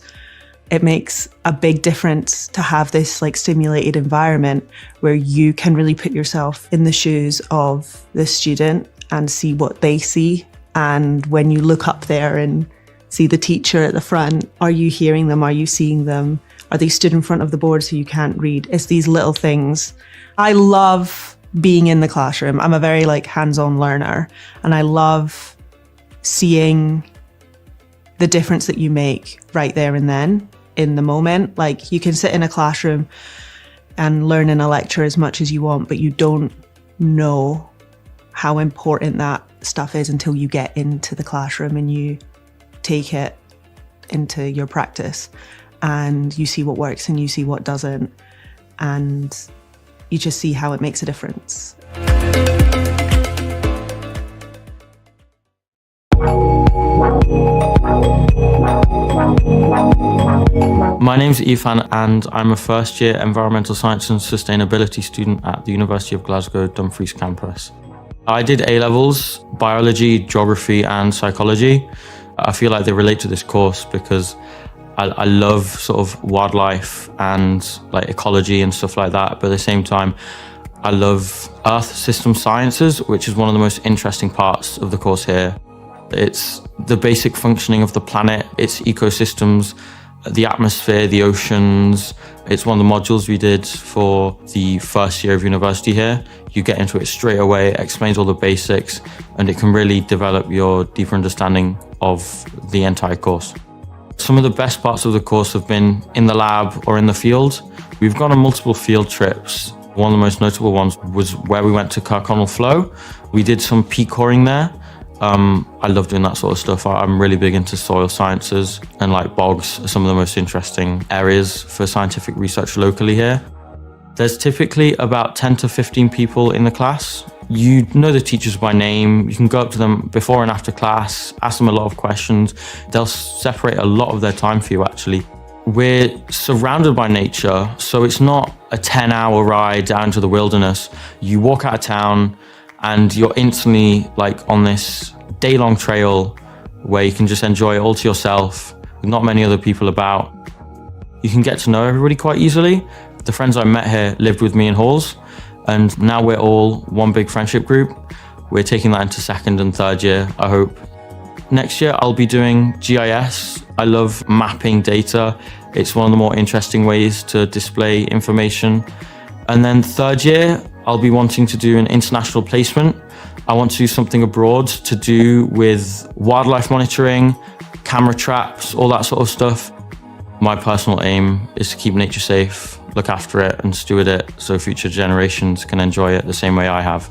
It makes a big difference to have this stimulated environment where you can really put yourself in the shoes of the student and see what they see. And when you look up there and see the teacher at the front, are you hearing them? Are you seeing them? Are they stood in front of the board so you can't read? It's these little things. I love being in the classroom. I'm a very hands-on learner, and I love seeing the difference that you make right there and then in the moment. You can sit in a classroom and learn in a lecture as much as you want, but you don't know how important that stuff is until you get into the classroom and you take it into your practice, and you see what works and you see what doesn't, and you just see how it makes a difference. My name's Ifan and I'm a first year environmental science and sustainability student at the University of Glasgow Dumfries Campus. I did A-levels, biology, geography and psychology. I feel like they relate to this course because I love sort of wildlife and like ecology and stuff like that, but at the same time I love Earth system sciences, which is one of the most interesting parts of the course here. It's the basic functioning of the planet, its ecosystems, the atmosphere, the oceans. It's one of the modules we did for the first year of university here. You get into it straight away, it explains all the basics, and it can really develop your deeper understanding of the entire course. Some of the best parts of the course have been in the lab or in the field. We've gone on multiple field trips. One of the most notable ones was where we went to Kirkconnell Flow. We did some peat coring there. I love doing that sort of stuff. I'm really big into soil sciences, and like bogs are some of the most interesting areas for scientific research locally here. There's typically about 10 to 15 people in the class. You know the teachers by name. You can go up to them before and after class, ask them a lot of questions. They'll separate a lot of their time for you actually. We're surrounded by nature, so it's not a 10-hour ride down to the wilderness. You walk out of town and you're instantly like on this day-long trail where you can just enjoy it all to yourself with not many other people about. You can get to know everybody quite easily. The friends I met here lived with me in halls, and now we're all one big friendship group. We're taking that into second and third year, I hope. Next year I'll be doing GIS. I love mapping data. It's one of the more interesting ways to display information. And then third year, I'll be wanting to do an international placement. I want to do something abroad to do with wildlife monitoring, camera traps, all that sort of stuff. My personal aim is to keep nature safe, look after it and steward it so future generations can enjoy it the same way I have.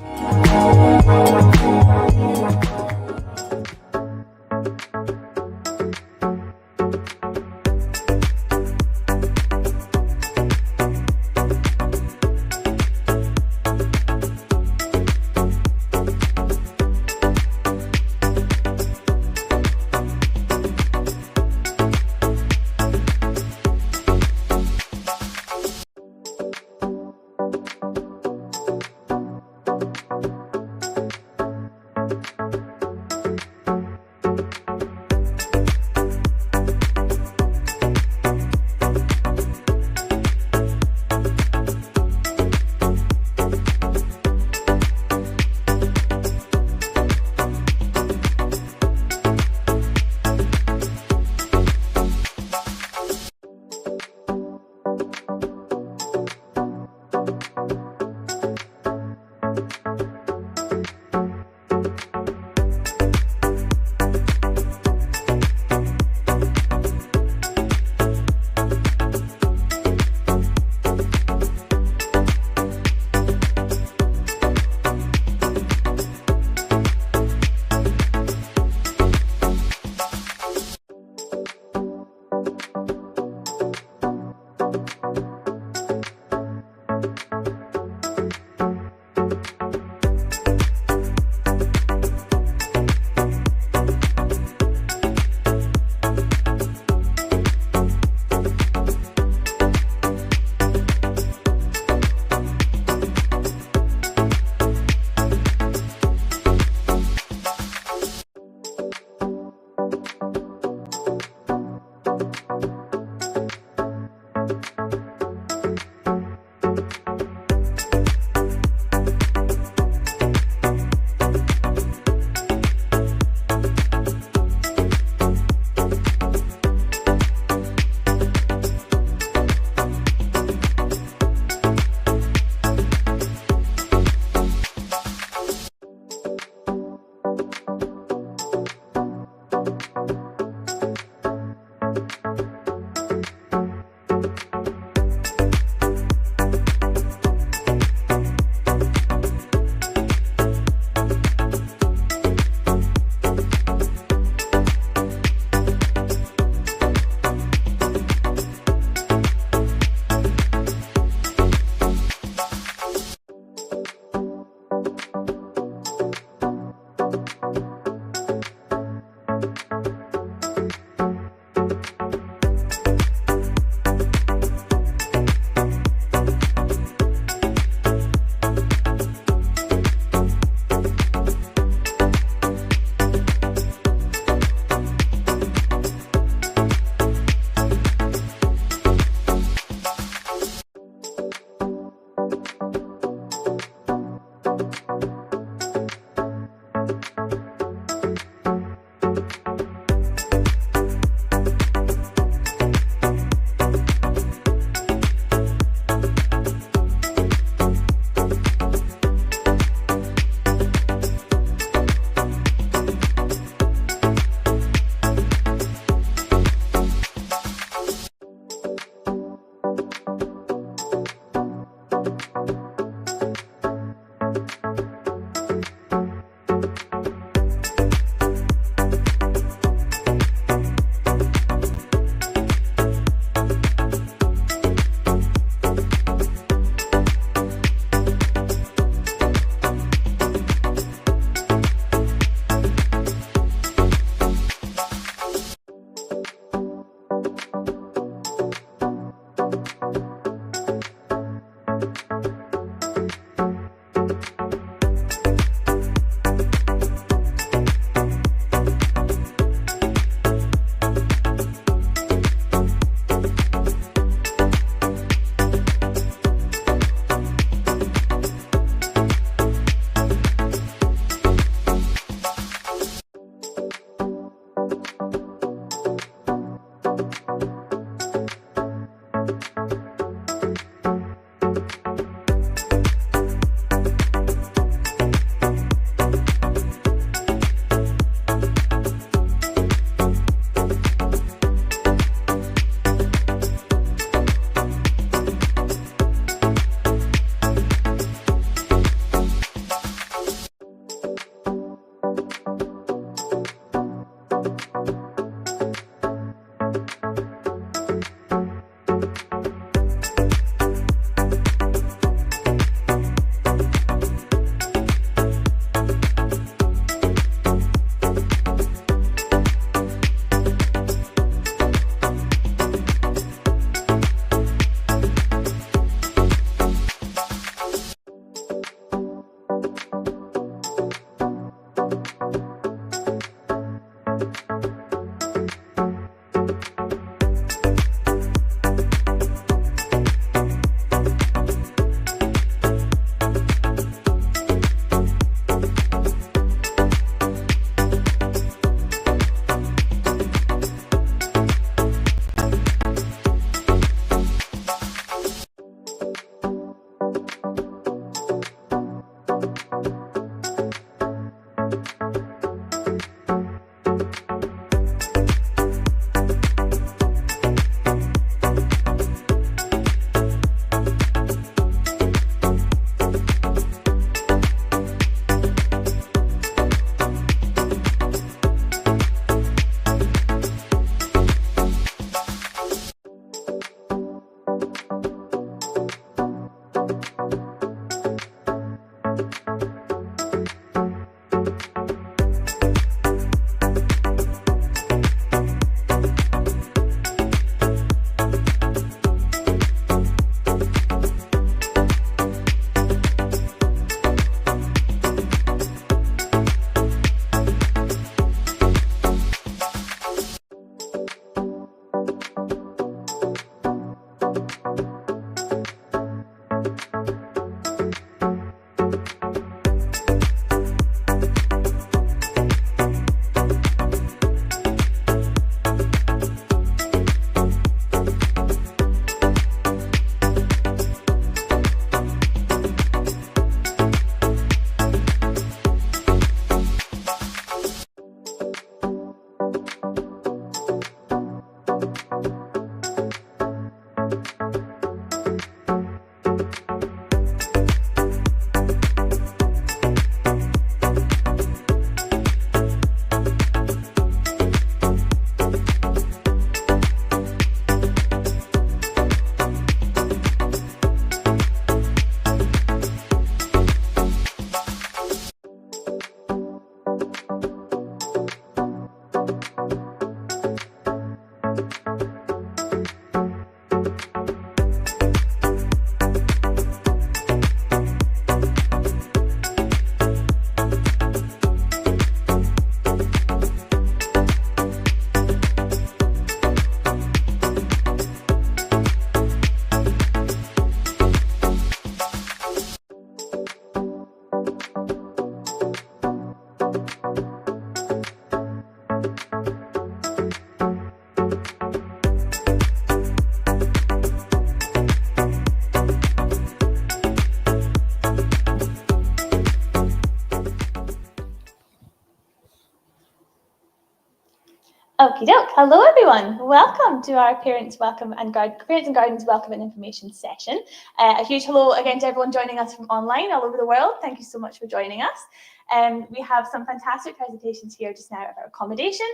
Okie doke. Hello, everyone. Welcome to our Parents and Guardians Welcome and Information session. A huge hello again to everyone joining us from online all over the world. Thank you so much for joining us. We have some fantastic presentations here just now about accommodation,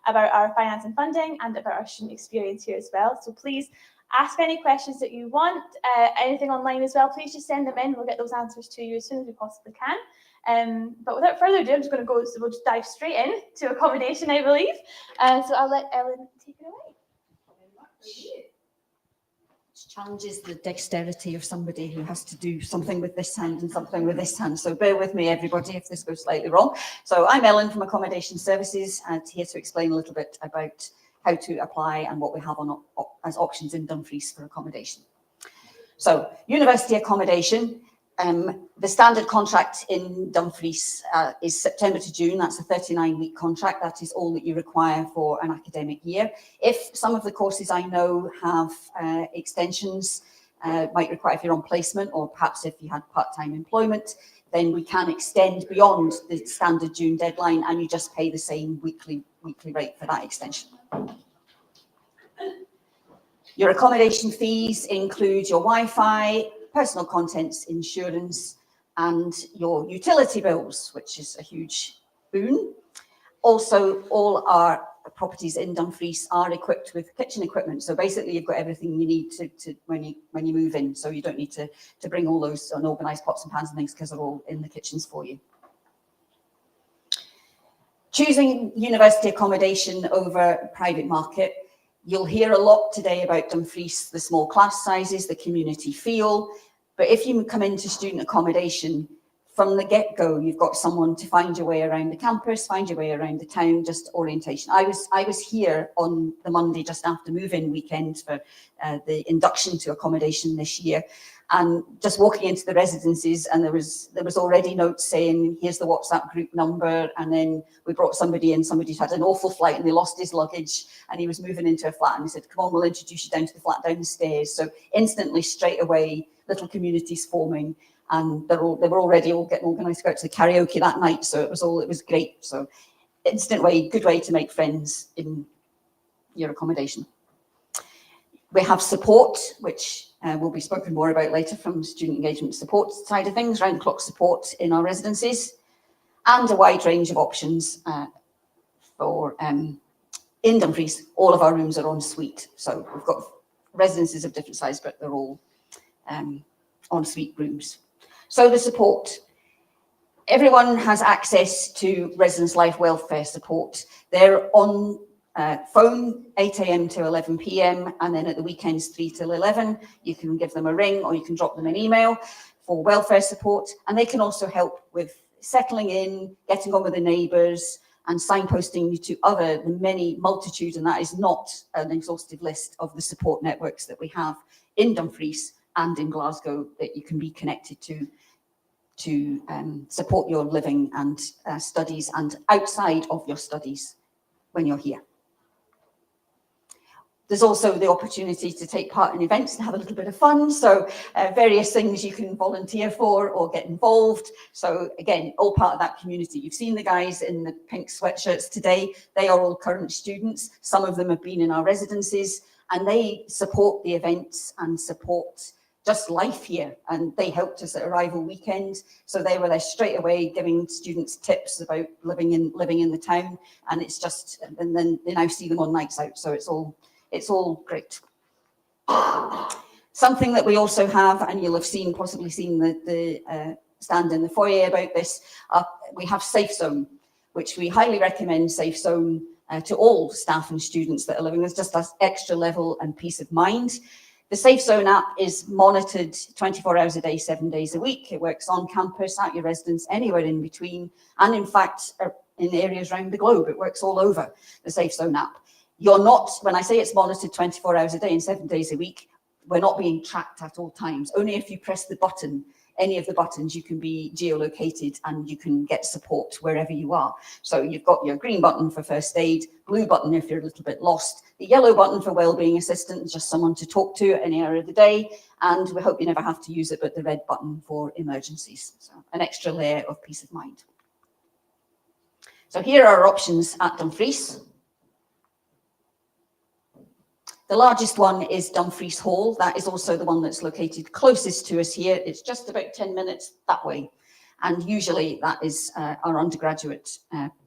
about our finance and funding, and about our student experience here as well. So please ask any questions that you want. Anything online as well, please just send them in. We'll get those answers to you as soon as we possibly can. But without further ado, I'm just going to go, so we'll just dive straight in to accommodation, I believe. So I'll let Ellen take it away. Which challenges the dexterity of somebody who has to do something with this hand and something with this hand. So bear with me, everybody, if this goes slightly wrong. So I'm Ellen from Accommodation Services, and here to explain a little bit about how to apply and what we have on as options in Dumfries for accommodation. So university accommodation. The standard contract in Dumfries is September to June. That's a 39-week contract. That is all that you require for an academic year. If some of the courses I know have extensions, might require if you're on placement, or perhaps if you had part-time employment, then we can extend beyond the standard June deadline, and you just pay the same weekly rate for that extension. Your accommodation fees include your Wi-Fi, personal contents insurance, and your utility bills, which is a huge boon. Also, all our properties in Dumfries are equipped with kitchen equipment. So basically, you've got everything you need to when you move in. So you don't need to bring all those unorganised pots and pans and things, because they're all in the kitchens for you. Choosing university accommodation over private market. You'll hear a lot today about Dumfries, the small class sizes, the community feel. But if you come into student accommodation, from the get-go, you've got someone to find your way around the campus, find your way around the town, just orientation. I was here on the Monday just after move-in weekend for the induction to accommodation this year, and just walking into the residences, and there was already notes saying, here's the WhatsApp group number, and then we brought somebody in, somebody's had an awful flight and they lost his luggage, and he was moving into a flat, and he said, come on, we'll introduce you down to the flat down the stairs. So instantly, straight away, little communities forming, and they were already all getting organised to go out to the karaoke that night, so it was great. So good way to make friends in your accommodation. We have support, which will be spoken more about later from student engagement support side of things, round the clock support in our residences, and a wide range of options for in Dumfries. All of our rooms are en suite, so we've got residences of different size, but they're all en suite rooms. So the support. Everyone has access to residence life welfare support. They're on phone 8 a.m. to 11 p.m. and then at the weekends 3 till 11. You can give them a ring or you can drop them an email for welfare support. And they can also help with settling in, getting on with the neighbours, and signposting you to the many multitude, and that is not an exhaustive list of the support networks that we have in Dumfries and in Glasgow that you can be connected to support your living and studies, and outside of your studies when you're here. There's also the opportunity to take part in events and have a little bit of fun. So various things you can volunteer for or get involved. So again, all part of that community. You've seen the guys in the pink sweatshirts today. They are all current students. Some of them have been in our residences, and they support the events and support just life here. And they helped us at arrival weekend. So they were there straight away giving students tips about living in the town. And it's just, and then they now see them on nights out. So it's all great. Something that we also have, and you'll have possibly seen the stand in the foyer about this, we have Safe Zone, which we highly recommend Safe Zone to all staff and students that are living. There's just that extra level and peace of mind. The Safe Zone app is monitored 24 hours a day, 7 days a week. It works on campus, at your residence, anywhere in between, and in fact, in areas around the globe. It works all over, the Safe Zone app. You're not, when I say it's monitored 24 hours a day and 7 days a week, we're not being tracked at all times. Only if you press the button, any of the buttons, you can be geolocated and you can get support wherever you are. So you've got your green button for first aid, blue button if you're a little bit lost, the yellow button for wellbeing assistance, just someone to talk to at any hour of the day. And we hope you never have to use it, but the red button for emergencies. So an extra layer of peace of mind. So here are our options at Dumfries. The largest one is Dumfries Hall. That is also the one that's located closest to us here. It's just about 10 minutes that way. And usually that is our undergraduate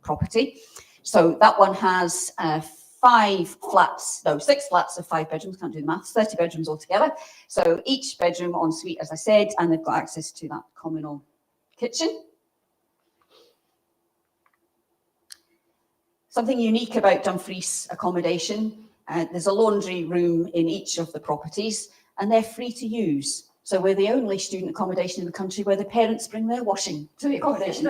property. So that one has 6 flats of 5 bedrooms, can't do the maths, 30 bedrooms altogether. So each bedroom en suite, as I said, and they've got access to that communal kitchen. Something unique about Dumfries accommodation, there's a laundry room in each of the properties, and they're free to use. So we're the only student accommodation in the country where the parents bring their washing to the accommodation.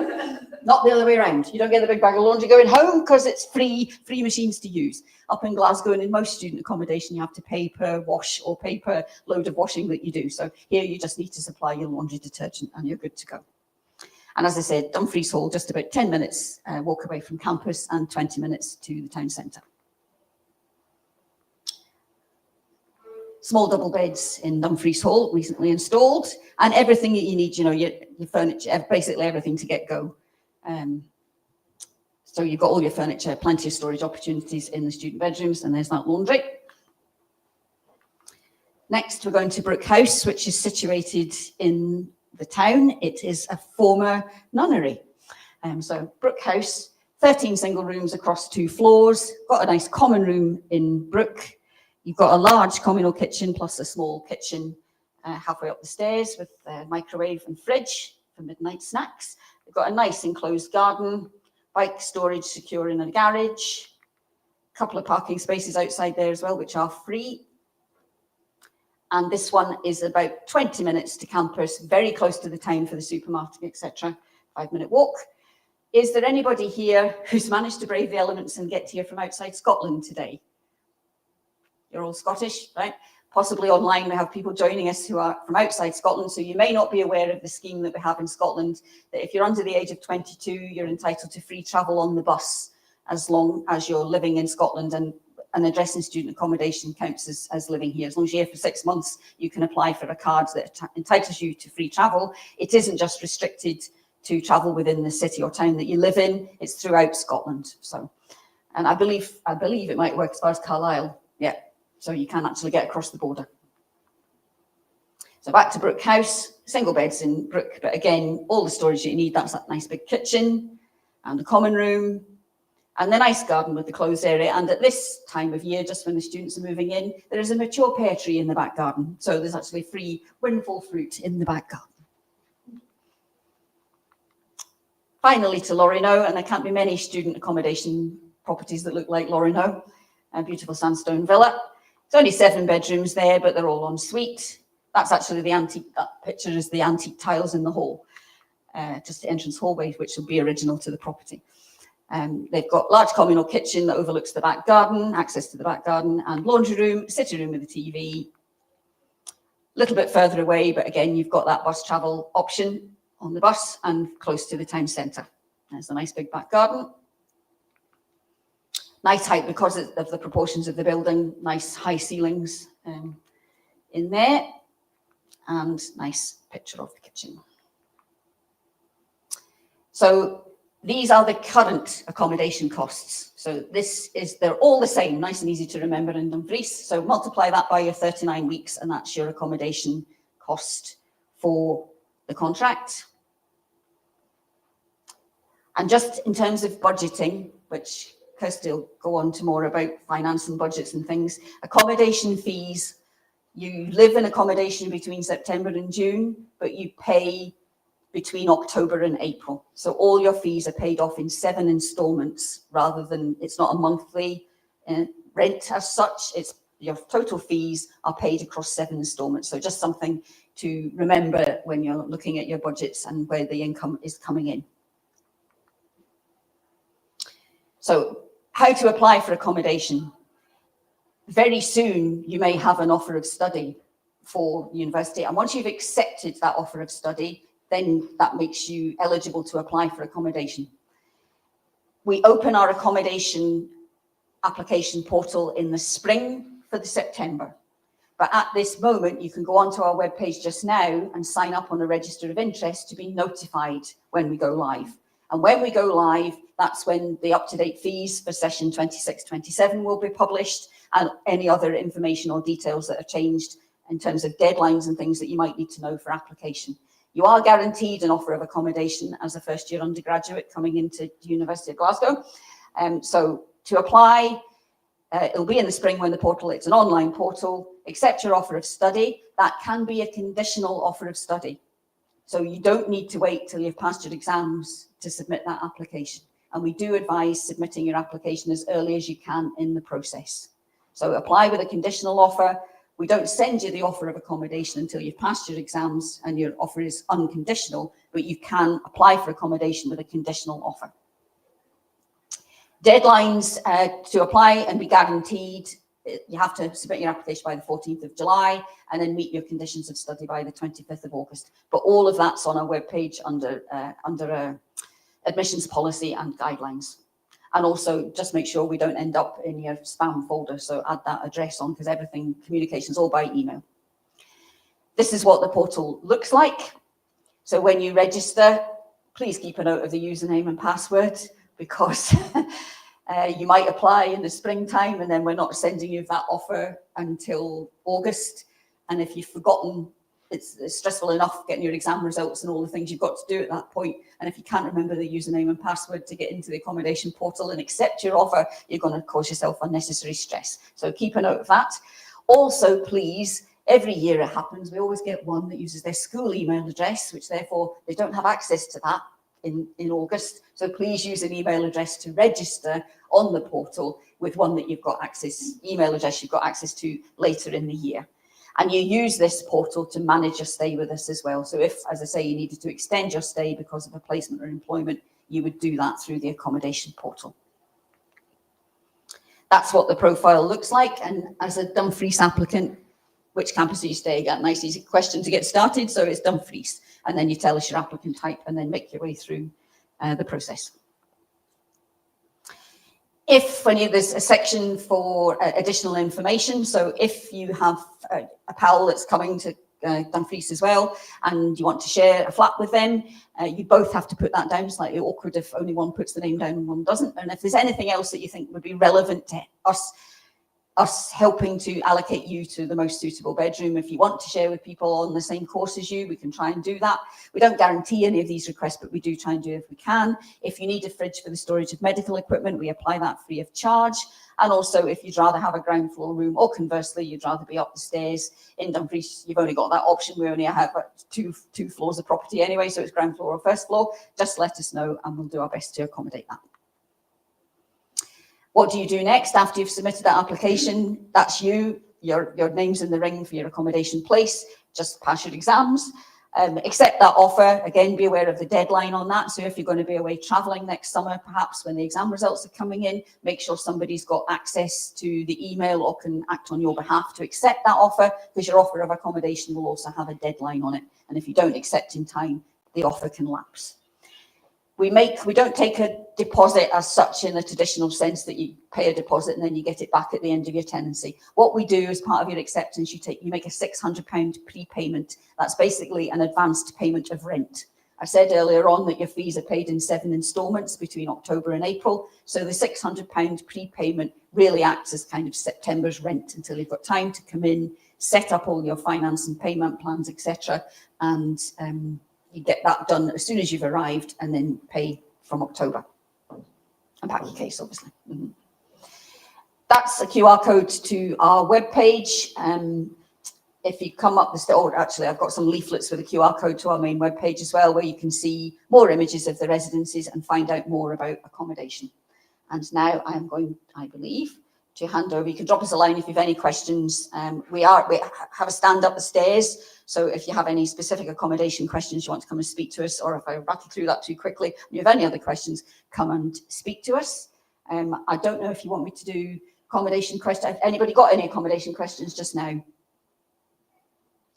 Not the other way around. You don't get the big bag of laundry going home because it's free machines to use. Up in Glasgow and in most student accommodation, you have to pay per wash or pay per load of washing that you do. So here you just need to supply your laundry detergent and you're good to go. And as I said, Dumfries Hall, just about 10 minutes walk away from campus and 20 minutes to the town centre. Small double beds in Dumfries Hall, recently installed, and everything that you need, you know, your furniture, basically everything to get go. So you've got all your furniture, plenty of storage opportunities in the student bedrooms, and there's that laundry. Next, we're going to Brook House, which is situated in the town. It is a former nunnery. So Brook House, 13 single rooms across 2 floors, got a nice common room in Brook. You've got a large communal kitchen plus a small kitchen halfway up the stairs with a microwave and fridge for midnight snacks. They've got a nice enclosed garden, bike storage secure in a garage, a couple of parking spaces outside there as well, which are free. And this one is about 20 minutes to campus, very close to the town for the supermarket, etc. 5-minute walk. Is there anybody here who's managed to brave the elements and get here from outside Scotland today? You're all Scottish, right? Possibly online we have people joining us who are from outside Scotland, so you may not be aware of the scheme that we have in Scotland, that if you're under the age of 22, you're entitled to free travel on the bus as long as you're living in Scotland, and an address in student accommodation counts as living here. As long as you're here for 6 months, you can apply for a card that entitles you to free travel. It isn't just restricted to travel within the city or town that you live in, it's throughout Scotland. So, and I believe it might work as far as Carlisle, yeah. So you can actually get across the border. So back to Brook House, single beds in Brook, but again, all the storage that you need. That's that nice big kitchen and the common room and the nice garden with the closed area. And at this time of year, just when the students are moving in, there is a mature pear tree in the back garden. So there's actually free windfall fruit in the back garden. Finally to Lorinoe, and there can't be many student accommodation properties that look like Lorinoe, a beautiful sandstone villa. It's only 7 bedrooms there, but they're all en suite. That's actually the antique, that picture is the antique tiles in the hall, just the entrance hallway, which will be original to the property. They've got large communal kitchen that overlooks the back garden, access to the back garden, and laundry room, sitting room with a TV. A little bit further away, but again, you've got that bus travel option on the bus and close to the town centre. There's a nice big back garden. Nice height because of the proportions of the building, nice high ceilings in there, and nice picture of the kitchen. So these are the current accommodation costs. So they're all the same, nice and easy to remember in Dumfries. So multiply that by your 39 weeks and that's your accommodation cost for the contract. And just in terms of budgeting, which Kirsty will go on to more about finance and budgets and things, accommodation fees, you live in accommodation between September and June, but you pay between October and April. So all your fees are paid off in 7 installments rather than, it's not a monthly rent as such, it's your total fees are paid across 7 installments. So just something to remember when you're looking at your budgets and where the income is coming in. So how to apply for accommodation. Very soon you may have an offer of study for university, and once you've accepted that offer of study, then that makes you eligible to apply for accommodation. We open our accommodation application portal in the spring for the September, but at this moment you can go onto our webpage just now and sign up on the register of interest to be notified when we go live. And when we go live, that's when the up-to-date fees for session 26-27 will be published, and any other information or details that are changed in terms of deadlines and things that you might need to know for application. You are guaranteed an offer of accommodation as a first-year undergraduate coming into the University of Glasgow. So to apply, it'll be in the spring when the portal, it's an online portal, accept your offer of study. That can be a conditional offer of study. So you don't need to wait till you've passed your exams to submit that application. And we do advise submitting your application as early as you can in the process. So apply with a conditional offer. We don't send you the offer of accommodation until you've passed your exams and your offer is unconditional, but you can apply for accommodation with a conditional offer. Deadlines to apply and be guaranteed, you have to submit your application by the 14th of July and then meet your conditions of study by the 25th of August. But all of that's on our webpage under admissions policy and guidelines. And also just make sure we don't end up in your spam folder. So add that address on, because everything, communication's all by email. This is what the portal looks like. So when you register, please keep a note of the username and password, because you might apply in the springtime and then we're not sending you that offer until August. And if you've forgotten, it's stressful enough getting your exam results and all the things you've got to do at that point. And if you can't remember the username and password to get into the accommodation portal and accept your offer, you're going to cause yourself unnecessary stress. So keep a note of that. Also, please, every year it happens, we always get one that uses their school email address, which therefore they don't have access to that in August. So please use an email address to register on the portal with one that you've got access, email address you've got access to later in the year. And you use this portal to manage your stay with us as well. So if, as I say, you needed to extend your stay because of a placement or employment, you would do that through the accommodation portal. That's what the profile looks like. And as a Dumfries applicant, which campus do you stay at? Nice easy question to get started. So it's Dumfries. And then you tell us your applicant type and then make your way through the process. There's a section for additional information. So if you have a pal that's coming to Dumfries as well, and you want to share a flat with them, you both have to put that down. Slightly awkward if only one puts the name down and one doesn't. And if there's anything else that you think would be relevant to us helping to allocate you to the most suitable bedroom, if you want to share with people on the same course as you, we can try and do that. We don't guarantee any of these requests, but we do try and do it if we can. If you need a fridge for the storage of medical equipment, we apply that free of charge. And also, if you'd rather have a ground floor room, or conversely, you'd rather be up the stairs in Dumfries, you've only got that option. We only have two floors of property anyway, so it's ground floor or first floor. Just let us know and we'll do our best to accommodate that. What do you do next after you've submitted that application? That's you. Your name's in the ring for your accommodation place. Just pass your exams. Accept that offer. Again, be aware of the deadline on that. So if you're going to be away travelling next summer, perhaps when the exam results are coming in, make sure somebody's got access to the email or can act on your behalf to accept that offer, because your offer of accommodation will also have a deadline on it. And if you don't accept in time, the offer can lapse. We don't take a deposit as such in the traditional sense that you pay a deposit and then you get it back at the end of your tenancy. What we do as part of your acceptance, you make a £600 prepayment. That's basically an advanced payment of rent. I said earlier on that your fees are paid in 7 instalments between October and April. So the £600 prepayment really acts as kind of September's rent until you've got time to come in, set up all your finance and payment plans, etc. And you get that done as soon as you've arrived and then pay from October. And pack your case, obviously. Mm-hmm. That's a QR code to our webpage. If you come up the stairs, or actually I've got some leaflets with a QR code to our main webpage as well, where you can see more images of the residences and find out more about accommodation. And now I'm going, I believe, to hand over. You can drop us a line if you have any questions. We have a stand up the stairs. So if you have any specific accommodation questions, you want to come and speak to us, or if I rattle through that too quickly, and you have any other questions, come and speak to us. I don't know if you want me to do accommodation questions. Anybody got any accommodation questions just now?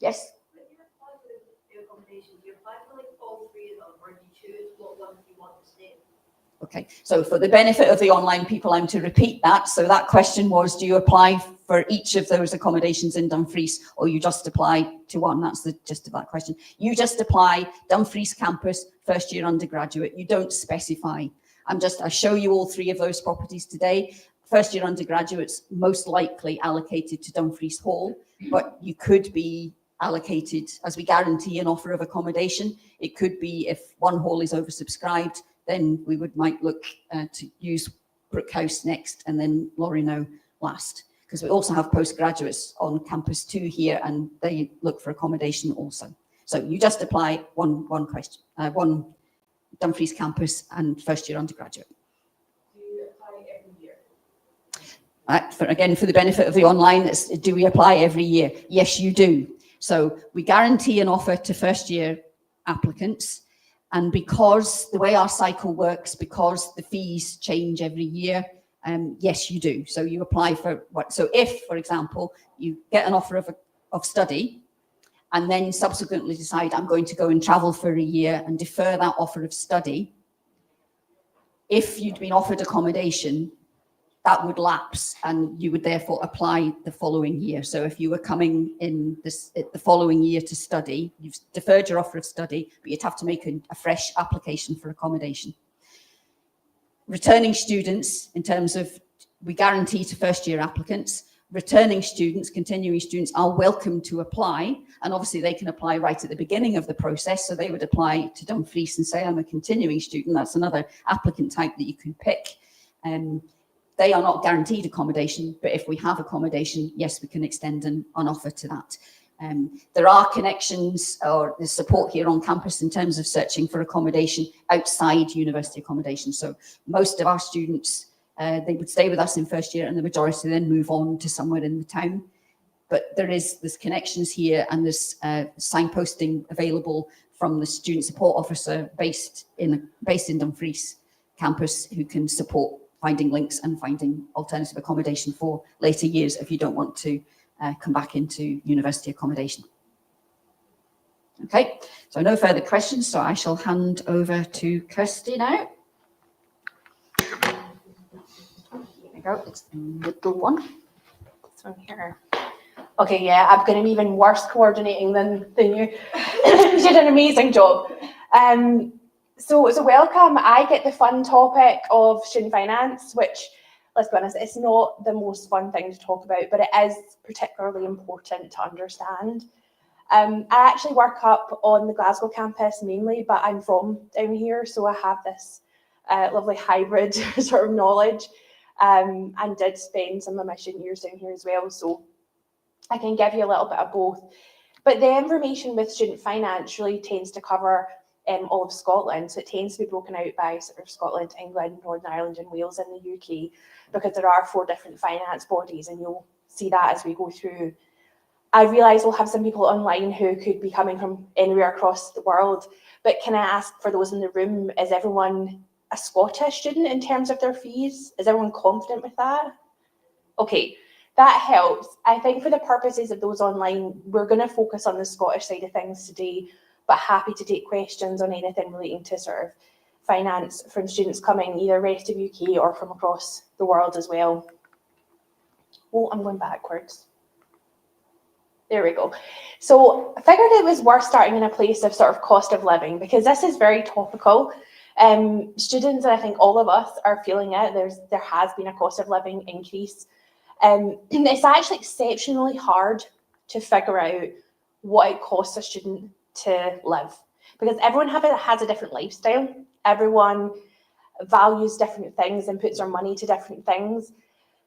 Yes? When you apply for the accommodation, do you apply for like all three of them, or do you choose what one you want to stay in? Okay, so for the benefit of the online people, I'm to repeat that. So that question was, do you apply for each of those accommodations in Dumfries, or you just apply to one? That's the gist of that question. You just apply Dumfries Campus, first year undergraduate. You don't specify. I show you all three of those properties today. First year undergraduates most likely allocated to Dumfries Hall, but you could be allocated, as we guarantee an offer of accommodation. It could be if one hall is oversubscribed, then we might look to use Brook House next, and then Lorino last, because we also have postgraduates on campus 2 here, and they look for accommodation also. So you just apply one Dumfries Campus and first year undergraduate. Do you apply every year? For the benefit of the online, do we apply every year? Yes, you do. So we guarantee an offer to first year applicants. And because the way our cycle works, because the fees change every year, yes, you do. So you apply for what? So if, for example, you get an offer of study and then subsequently decide I'm going to go and travel for a year and defer that offer of study, if you'd been offered accommodation, that would lapse and you would therefore apply the following year. So if you were coming in the following year to study, you've deferred your offer of study, but you'd have to make a fresh application for accommodation. Returning students, in terms of, we guarantee to first year applicants, returning students, continuing students are welcome to apply. And obviously they can apply right at the beginning of the process. So they would apply to Dumfries and say, I'm a continuing student. That's another applicant type that you can pick. They are not guaranteed accommodation, but if we have accommodation, yes, we can extend an offer to that. There are connections or there's support here on campus in terms of searching for accommodation outside university accommodation. So most of our students, they would stay with us in first year and the majority then move on to somewhere in the town. But there's connections here and there's signposting available from the student support officer based in Dumfries campus who can support finding links and finding alternative accommodation for later years if you don't want to come back into university accommodation. Okay, so no further questions, so I shall hand over to Kirsty now. There we go, it's the middle one. This one here. Okay, yeah, I'm going to be even worse coordinating than you. You did an amazing job. So welcome. I get the fun topic of student finance, which, let's be honest, it's not the most fun thing to talk about, but it is particularly important to understand. I actually work up on the Glasgow campus mainly, but I'm from down here, so I have this lovely hybrid sort of knowledge, and did spend some of my student years down here as well, so I can give you a little bit of both. But the information with student finance really tends to cover all of Scotland, so it tends to be broken out by sort of Scotland, England, Northern Ireland and Wales and the UK, because there are 4 different finance bodies, and you'll see that as we go through. I realise we'll have some people online who could be coming from anywhere across the world, but can I ask for those in the room, is everyone a Scottish student in terms of their fees? Is everyone confident with that? Okay, that helps. I think for the purposes of those online, we're going to focus on the Scottish side of things today, but happy to take questions on anything relating to sort of finance from students coming either rest of UK or from across the world as well. Oh, I'm going backwards. There we go. So I figured it was worth starting in a place of sort of cost of living, because this is very topical. Students, and I think all of us are feeling it. There has been a cost of living increase. It's actually exceptionally hard to figure out what it costs a student to live, because everyone has a different lifestyle. Everyone values different things and puts their money to different things.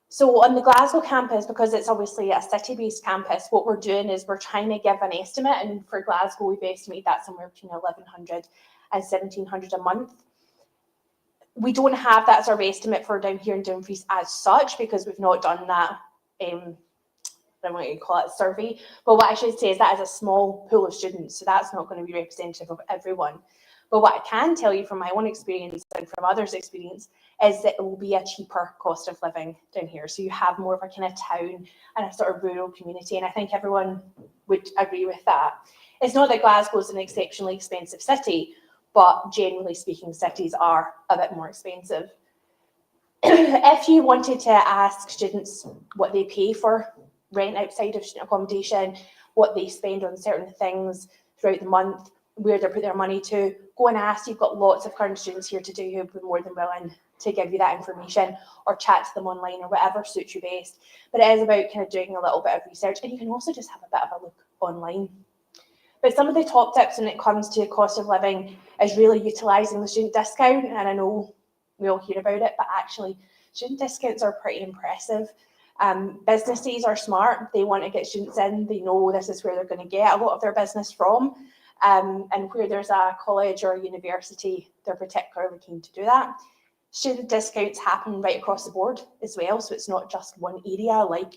So on the Glasgow campus, because it's obviously a city-based campus, what we're doing is we're trying to give an estimate, and for Glasgow we've estimated that somewhere between 1,100 and 1,700 a month. We don't have that as our estimate for down here in Dumfries as such, because we've not done that I don't know what you call it, survey, but what I should say is that is a small pool of students, so that's not going to be representative of everyone. But what I can tell you from my own experience and from others' experience is that it will be a cheaper cost of living down here. So you have more of a kind of town and a sort of rural community, and I think everyone would agree with that. It's not that Glasgow is an exceptionally expensive city, but generally speaking, cities are a bit more expensive. If you wanted to ask students what they pay for rent outside of student accommodation, what they spend on certain things throughout the month, where they put their money to, go and ask. You've got lots of current students here today who would be more than willing to give you that information, or chat to them online, or whatever suits you best. But it is about kind of doing a little bit of research, and you can also just have a bit of a look online. But some of the top tips when it comes to cost of living is really utilising the student discount, and I know we all hear about it, but actually student discounts are pretty impressive. Businesses are smart. They want to get students in. They know this is where they're going to get a lot of their business from. And where there's a college or a university, they're particularly keen to do that. Student discounts happen right across the board as well. So it's not just one area like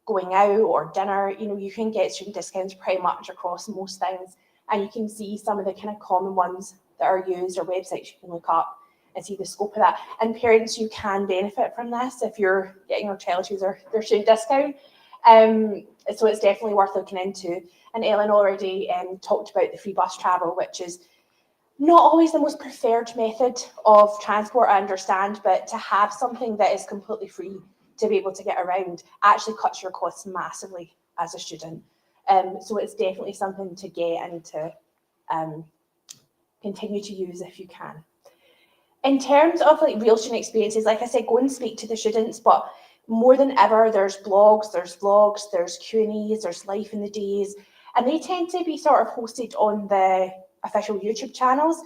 going out or dinner. You know, you can get student discounts pretty much across most things. And you can see some of the kind of common ones that are used, or websites you can look up and see the scope of that. And parents, you can benefit from this if you're getting your child to use their student discount. So it's definitely worth looking into. And Ellen already talked about the free bus travel, which is not always the most preferred method of transport, I understand, but to have something that is completely free to be able to get around actually cuts your costs massively as a student. So it's definitely something to get and to continue to use if you can. In terms of like real student experiences, like I said, go and speak to the students, but more than ever, there's blogs, there's vlogs, there's Q&As, there's Life in the Days, and they tend to be sort of hosted on the official YouTube channels.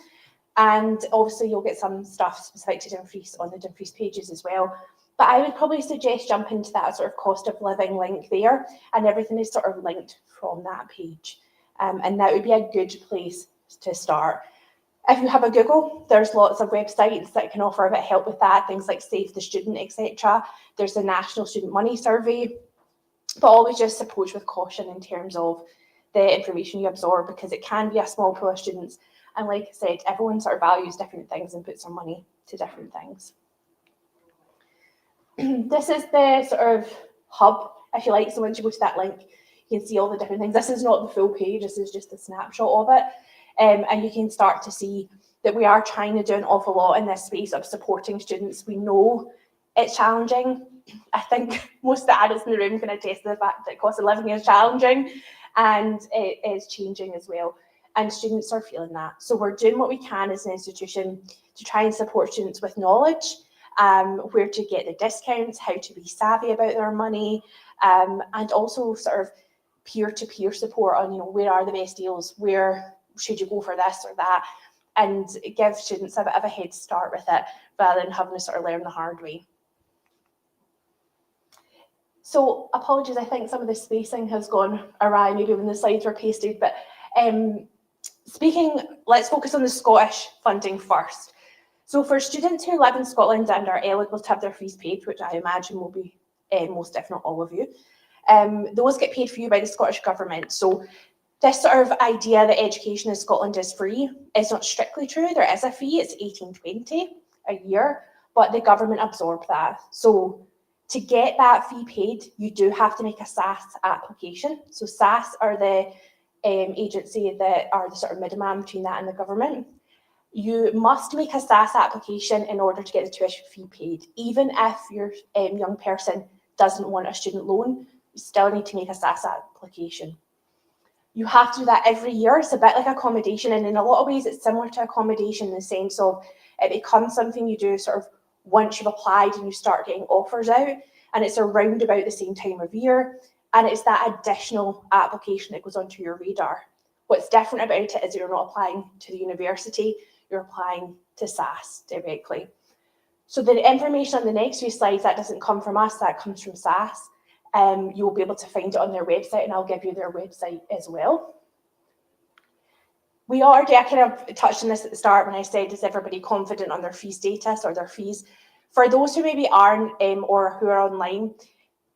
And obviously you'll get some stuff specific to Dumfries on the Dumfries pages as well. But I would probably suggest jumping to that sort of cost of living link there, and everything is sort of linked from that page. And that would be a good place to start. If you have a Google, there's lots of websites that can offer a bit of help with that, things like Save the Student, etc. There's the National Student Money Survey, but always just approach with caution in terms of the information you absorb, because it can be a small pool of students. And like I said, everyone sort of values different things and puts their money to different things. This is the sort of hub, if you like. So once you go to that link, you can see all the different things. This is not the full page, this is just a snapshot of it. And you can start to see that we are trying to do an awful lot in this space of supporting students. We know it's challenging. I think most of the adults in the room can attest to the fact that cost of living is challenging, and it is changing as well. And students are feeling that. So we're doing what we can as an institution to try and support students with knowledge, where to get the discounts, how to be savvy about their money, and also sort of peer-to-peer support on, you know, where are the best deals, where should you go for this or that, and give students a bit of a head start with it rather than having to sort of learn the hard way. So apologies, I think some of the spacing has gone awry maybe when the slides were pasted, but let's focus on the Scottish funding first. So for students who live in Scotland and are eligible to have their fees paid, which I imagine will be most if not all of you, those get paid for you by the Scottish Government. So this sort of idea that education in Scotland is free is not strictly true. There is a fee, it's $18.20 a year, but the government absorb that. So to get that fee paid, you do have to make a SAS application. So SAS are the agency that are the sort of middleman between that and the government. You must make a SAS application in order to get the tuition fee paid. Even if your young person doesn't want a student loan, you still need to make a SAS application. You have to do that every year. It's a bit like accommodation, and in a lot of ways it's similar to accommodation in the sense of it becomes something you do sort of once you've applied and you start getting offers out, and it's around about the same time of year, and it's that additional application that goes onto your radar. What's different about it is you're not applying to the university, you're applying to SAS directly. So the information on the next few slides, that doesn't come from us, that comes from SAS. You'll be able to find it on their website, and I'll give you their website as well. I kind of touched on this at the start when I said, is everybody confident on their fee status or their fees? For those who maybe aren't or who are online,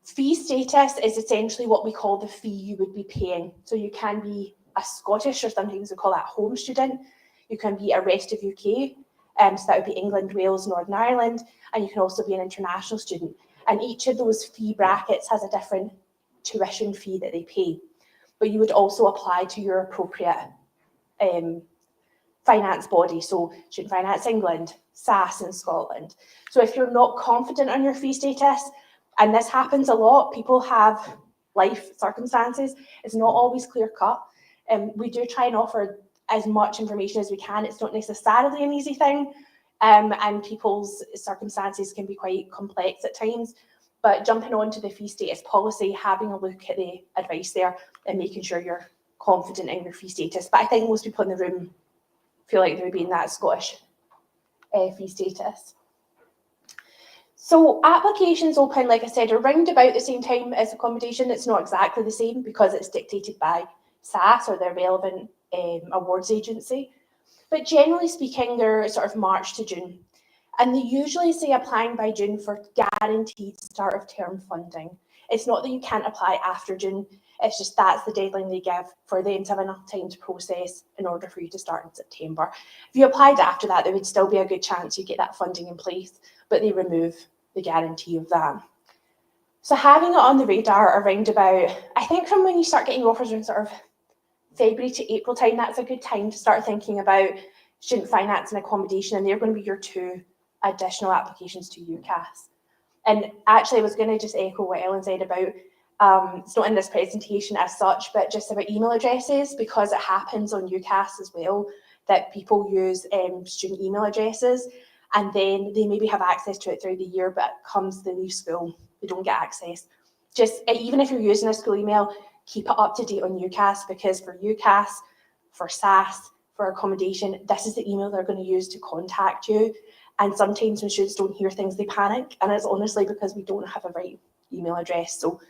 fee status is essentially what we call the fee you would be paying. So you can be a Scottish, or sometimes we call that home student. You can be a rest of UK, so that would be England, Wales, Northern Ireland, and you can also be an international student. And each of those fee brackets has a different tuition fee that they pay. But you would also apply to your appropriate finance body, so Student Finance England, SAS in Scotland. So if you're not confident on your fee status, and this happens a lot, people have life circumstances, it's not always clear cut. We do try and offer as much information as we can. It's not necessarily an easy thing, and people's circumstances can be quite complex at times. But jumping onto the fee status policy, having a look at the advice there and making sure you're confident in your fee status. But I think most people in the room feel like they would be in that Scottish fee status. So applications open, like I said, around about the same time as accommodation. It's not exactly the same because it's dictated by SAS or the relevant awards agency. But generally speaking, they're sort of March to June. And they usually say applying by June for guaranteed start of term funding. It's not that you can't apply after June, it's just that's the deadline they give for them to have enough time to process in order for you to start in September. If you applied after that, there would still be a good chance you get that funding in place, but they remove the guarantee of that. So having it on the radar around about, I think from when you start getting offers in sort of February to April time, that's a good time to start thinking about student finance and accommodation, and they're going to be your two additional applications to UCAS. And actually, I was going to just echo what Ellen said about, it's not in this presentation as such, but just about email addresses, because it happens on UCAS as well, that people use student email addresses, and then they maybe have access to it throughout the year, but comes the new school, they don't get access. Just, even if you're using a school email, keep it up to date on UCAS, because for UCAS, for SAS, for accommodation, this is the email they're going to use to contact you. And sometimes when students don't hear things, they panic, and it's honestly because we don't have a right email address. So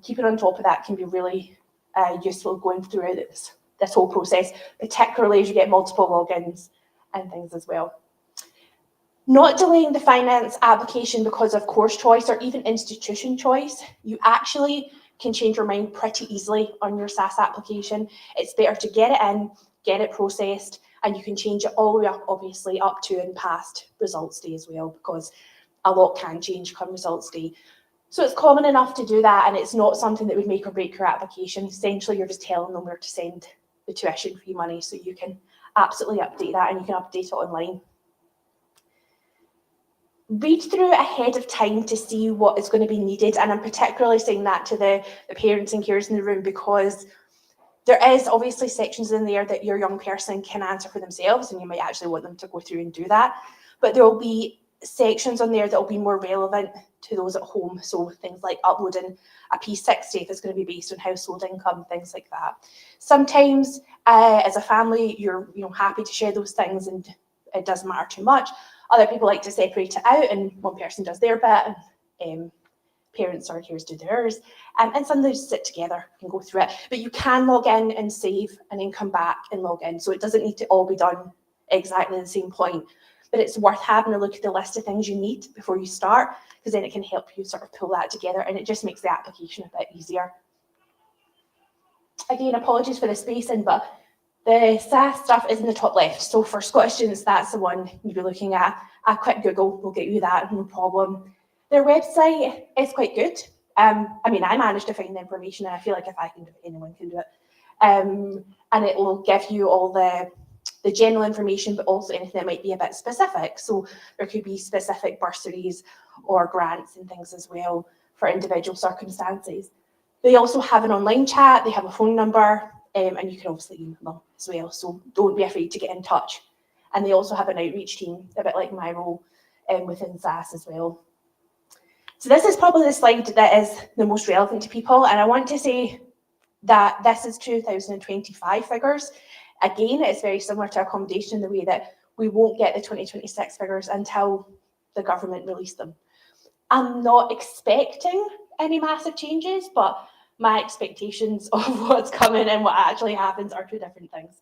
keeping on top of that can be really useful going throughout this whole process, particularly as you get multiple logins and things as well. Not delaying the finance application because of course choice or even institution choice. You actually can change your mind pretty easily on your SAS application. It's better to get it in, get it processed, and you can change it all the way up, obviously, up to and past results day as well, because a lot can change come results day. So it's common enough to do that, and it's not something that would make or break your application. Essentially, you're just telling them where to send the tuition fee money, so you can absolutely update that, and you can update it online. Read through ahead of time to see what is going to be needed, and I'm particularly saying that to the parents and carers in the room, because there is obviously sections in there that your young person can answer for themselves, and you might actually want them to go through and do that. But there will be sections on there that will be more relevant to those at home. So things like uploading a P60 if it's going to be based on household income, things like that. Sometimes as a family, you're happy to share those things and it doesn't matter too much. Other people like to separate it out and one person does their bit and parents or carers do theirs, and some they just sit together and go through it. But you can log in and save and then come back and log in. So it doesn't need to all be done exactly at the same point, but it's worth having a look at the list of things you need before you start, because then it can help you sort of pull that together and it just makes the application a bit easier. Again, apologies for the spacing, but the SAS stuff is in the top left. So for Scottish students, that's the one you'll be looking at. A quick Google will get you that, no problem. Their website is quite good. I mean, I managed to find the information, and I feel like if I can do it, anyone can do it. And it will give you all the general information, but also anything that might be a bit specific. So there could be specific bursaries or grants and things as well for individual circumstances. They also have an online chat, they have a phone number, and you can obviously email them as well. So don't be afraid to get in touch. And they also have an outreach team, a bit like my role within SAS as well. So this is probably the slide that is the most relevant to people. And I want to say that this is 2025 figures. Again, it's very similar to accommodation in the way that we won't get the 2026 figures until the government release them. I'm not expecting any massive changes, but my expectations of what's coming and what actually happens are two different things.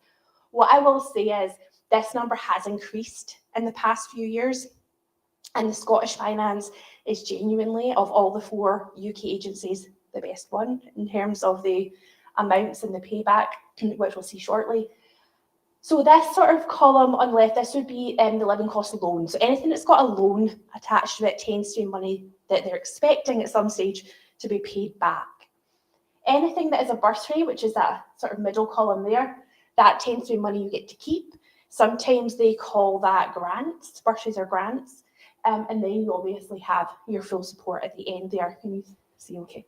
What I will say is this number has increased in the past few years, and the Scottish Finance is genuinely, of all the 4 UK agencies, the best one in terms of the amounts and the payback, which we'll see shortly. So this sort of column on the left, this would be the living cost loan. So anything that's got a loan attached to it tends to be money that they're expecting at some stage to be paid back. Anything that is a bursary, which is that sort of middle column there, that tends to be money you get to keep. Sometimes they call that grants, bursaries or grants, and then you obviously have your full support at the end there. Can you see okay?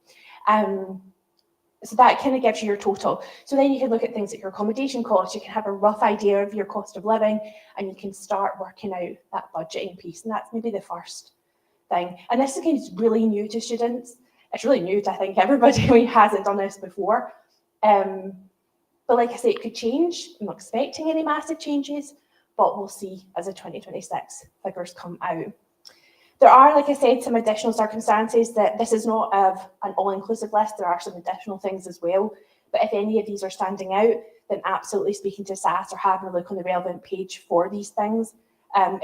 So that kind of gives you your total. So then you can look at things like your accommodation costs. You can have a rough idea of your cost of living, and you can start working out that budgeting piece. And that's maybe the first thing. And this is kind of really new to students. It's really new to, I think, everybody who hasn't done this before. But like I say, it could change. I'm not expecting any massive changes, but we'll see as the 2026 figures come out. There are, like I said, some additional circumstances that this is not an all-inclusive list. There are some additional things as well. But if any of these are standing out, then absolutely speaking to SAS or having a look on the relevant page for these things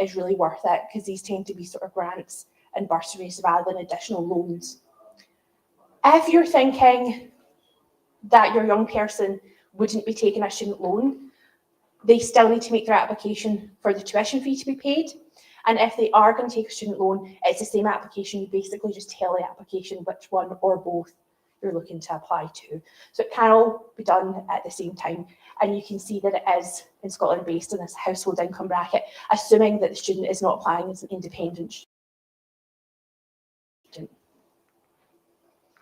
is really worth it, because these tend to be sort of grants and bursaries rather than additional loans. If you're thinking that your young person wouldn't be taking a student loan, they still need to make their application for the tuition fee to be paid. And if they are going to take a student loan, it's the same application. You basically just tell the application which one or both you're looking to apply to. So it can all be done at the same time. And you can see that it is in Scotland based on this household income bracket, assuming that the student is not applying as an independent student.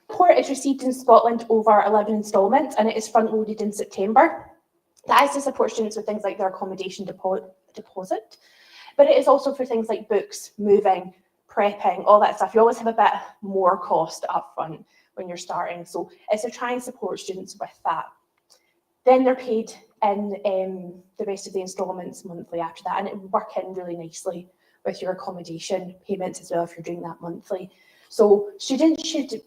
Support is received in Scotland over 11 instalments, and it is front loaded in September. That is to support students with things like their accommodation deposit. But it is also for things like books, moving, prepping, all that stuff. You always have a bit more cost up front when you're starting. So it's to try and support students with that. Then they're paid in the rest of the instalments monthly after that, and it will work in really nicely with your accommodation payments as well if you're doing that monthly. So students should,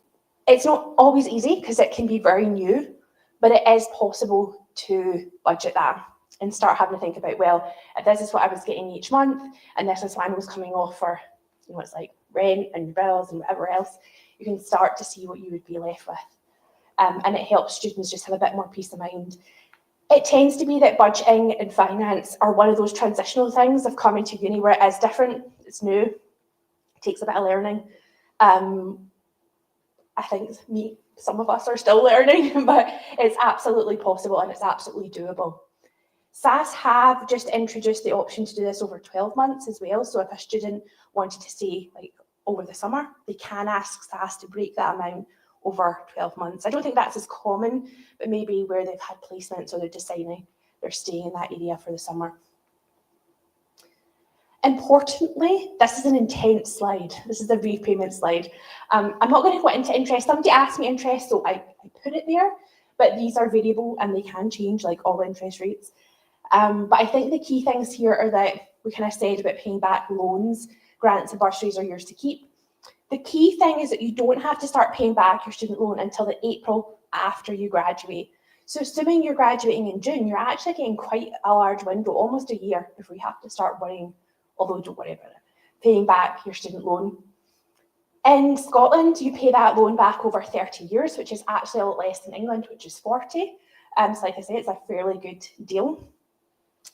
it's not always easy because it can be very new, but it is possible to budget that and start having to think about, well, if this is what I was getting each month, and this is what I was coming off for, you know, it's like rent and bills and whatever else, you can start to see what you would be left with. And it helps students just have a bit more peace of mind. It tends to be that budgeting and finance are one of those transitional things of coming to uni where it is different, it's new, it takes a bit of learning. I think some of us are still learning, but it's absolutely possible and it's absolutely doable. SAS have just introduced the option to do this over 12 months as well. So if a student wanted to stay like over the summer, they can ask SAS to break that amount over 12 months. I don't think that's as common, but maybe where they've had placements or they're deciding they're staying in that area for the summer. Importantly, this is an intense slide. This is the repayment slide. I'm not going to go into interest. Somebody asked me interest, so I put it there, but these are variable and they can change like all interest rates. But I think the key things here are that we kind of said about paying back loans, grants and bursaries are yours to keep. The key thing is that you don't have to start paying back your student loan until the April after you graduate. So assuming you're graduating in June, you're actually getting quite a large window, almost a year, before you have to start worrying, although don't worry about it, paying back your student loan. In Scotland, you pay that loan back over 30 years, which is actually a lot less than England, which is 40. So like I say, it's a fairly good deal.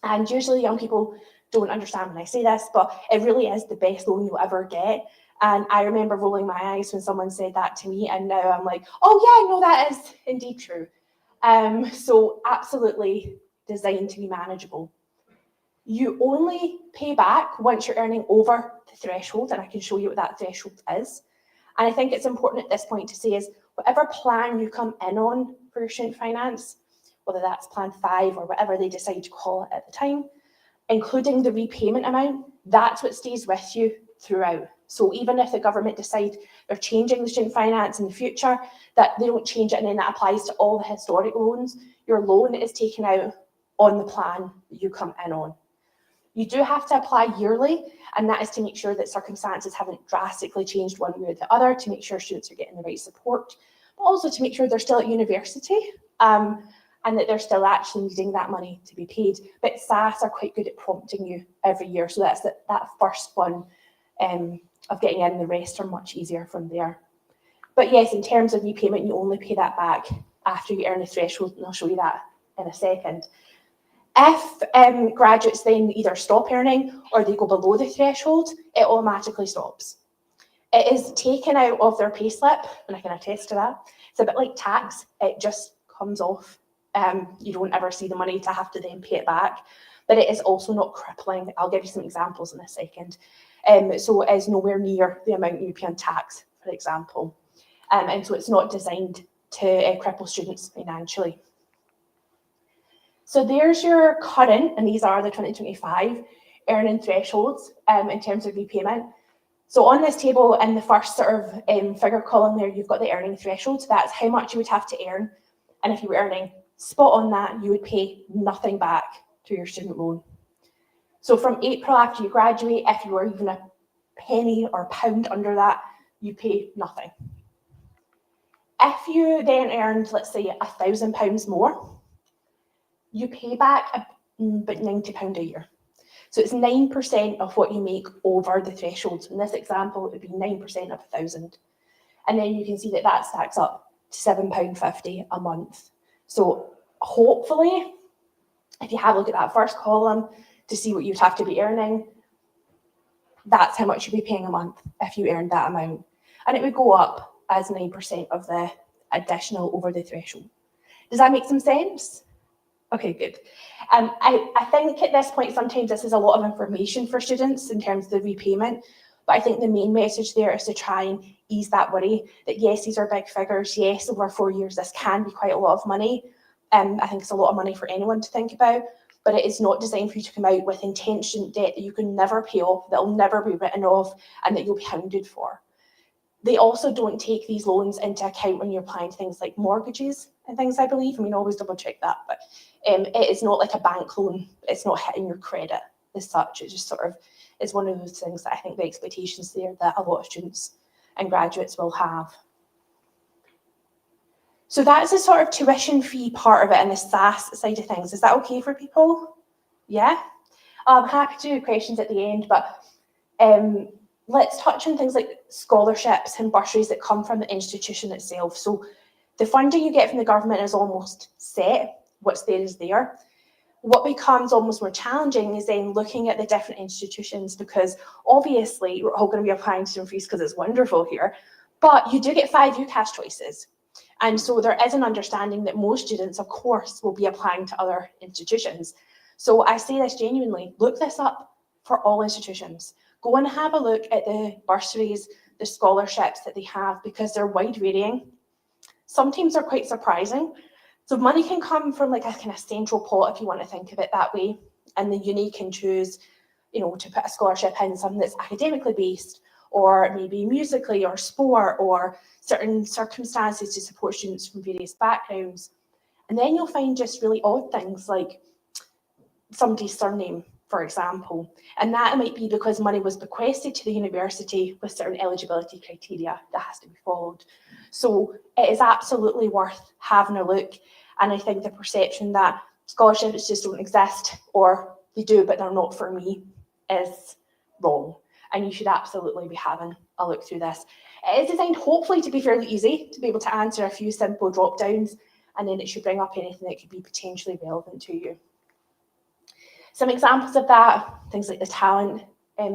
And usually young people don't understand when I say this, but it really is the best loan you'll ever get. And I remember rolling my eyes when someone said that to me, and now I'm like, oh yeah, no, that is indeed true. So absolutely designed to be manageable. You only pay back once you're earning over the threshold, and I can show you what that threshold is. And I think it's important at this point to say is whatever plan you come in on for your student finance, whether that's plan 5 or whatever they decide to call it at the time, including the repayment amount, that's what stays with you throughout. So even if the government decide they're changing the student finance in the future, that they don't change it and then that applies to all the historic loans, your loan is taken out on the plan that you come in on. You do have to apply yearly, and that is to make sure that circumstances haven't drastically changed one way or the other, to make sure students are getting the right support, but also to make sure they're still at university and that they're still actually needing that money to be paid. But SAS are quite good at prompting you every year, so that's that first one of getting in. The rest are much easier from there. But yes, in terms of repayment, you only pay that back after you earn the threshold, and I'll show you that in a second. If graduates then either stop earning or they go below the threshold, it automatically stops. It is taken out of their payslip, and I can attest to that. It's a bit like tax, it just comes off. You don't ever see the money to have to then pay it back. but it is also not crippling. I'll give you some examples in a second. So it is nowhere near the amount you pay on tax, for example. And so it's not designed to cripple students financially. So there's your current, and these are the 2025 earning thresholds in terms of repayment. So on this table, in the first sort of figure column there, you've got the earning threshold. So that's how much you would have to earn. And if you were earning spot on that, you would pay nothing back to your student loan. So from April after you graduate, if you were even a penny or pound under that, you pay nothing. If you then earned, let's say, £1,000 more, you pay back about £90 a year. So it's 9% of what you make over the threshold. So in this example, it would be 9% of 1,000. And then you can see that that stacks up to £7.50 a month. So hopefully, if you have a look at that first column to see what you'd have to be earning, that's how much you'd be paying a month if you earned that amount. And it would go up as 9% of the additional over the threshold. Does that make some sense? Okay, good. I think at this point, sometimes this is a lot of information for students in terms of the repayment, but I think the main message there is to try and ease that worry that yes, these are big figures. Yes, over 4 years, this can be quite a lot of money. I think it's a lot of money for anyone to think about, but it is not designed for you to come out with intention debt that you can never pay off, that will never be written off, and that you'll be hounded for. They also don't take these loans into account when you're applying to things like mortgages and things, I believe. I mean, always double check that, but it is not like a bank loan. It's not hitting your credit as such. It just sort of is one of those things that I think the expectations there that a lot of students and graduates will have. So that's the sort of tuition fee part of it and the SAS side of things. Is that okay for people? Yeah? I'm happy to do questions at the end, but let's touch on things like scholarships and bursaries that come from the institution itself. So the funding you get from the government is almost set. What's there is there. What becomes almost more challenging is then looking at the different institutions, because obviously we're all going to be applying to Dumfries because it's wonderful here, but you do get 5 UCAS choices. And so there is an understanding that most students, of course, will be applying to other institutions. So I say this genuinely, look this up for all institutions. Go and have a look at the bursaries, the scholarships that they have, because they're wide varying. Sometimes they're quite surprising. So money can come from like a kind of central pot, if you want to think of it that way. And the uni can choose, you know, to put a scholarship in something that's academically based, or maybe musically or sport, or certain circumstances to support students from various backgrounds. And then you'll find just really odd things like somebody's surname, for example. And that might be because money was bequested to the university with certain eligibility criteria that has to be followed. So it is absolutely worth having a look. And I think the perception that scholarships just don't exist, or they do but they're not for me, is wrong. And you should absolutely be having a look through this. It is designed hopefully to be fairly easy, to be able to answer a few simple drop downs, and then it should bring up anything that could be potentially relevant to you. Some examples of that, things like the talent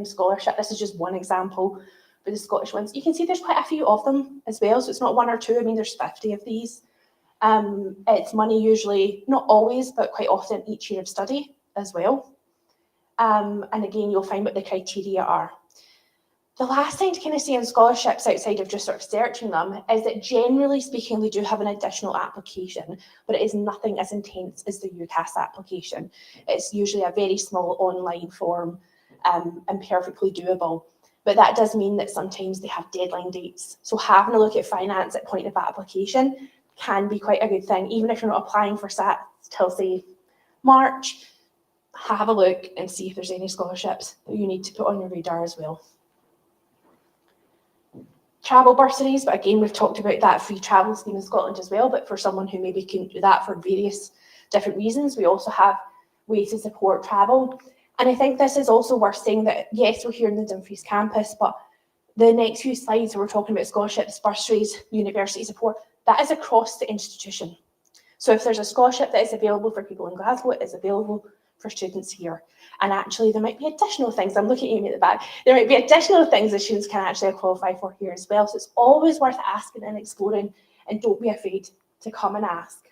scholarship. This is just one example for the Scottish ones. You can see there's quite a few of them as well, so it's not 1 or 2. I mean, there's 50 of these. It's money usually, not always, but quite often each year of study as well. And again, you'll find what the criteria are. The last thing to kind of say on scholarships outside of just sort of searching them is that generally speaking, they do have an additional application, but it is nothing as intense as the UCAS application. It's usually a very small online form and perfectly doable. But that does mean that sometimes they have deadline dates. So having a look at finance at point of application can be quite a good thing. Even if you're not applying for SAT till, say, March, have a look and see if there's any scholarships that you need to put on your radar as well. Travel bursaries, but again, we've talked about that free travel scheme in Scotland as well, but for someone who maybe couldn't do that for various different reasons, we also have ways to support travel. And I think this is also worth saying that, yes, we're here in the Dumfries campus, but the next few slides where we're talking about scholarships, bursaries, university support, that is across the institution. So if there's a scholarship that is available for people in Glasgow, it is available for students here. And actually there might be additional things, I'm looking at Amy at the back, there might be additional things that students can actually qualify for here as well. So it's always worth asking and exploring, and don't be afraid to come and ask.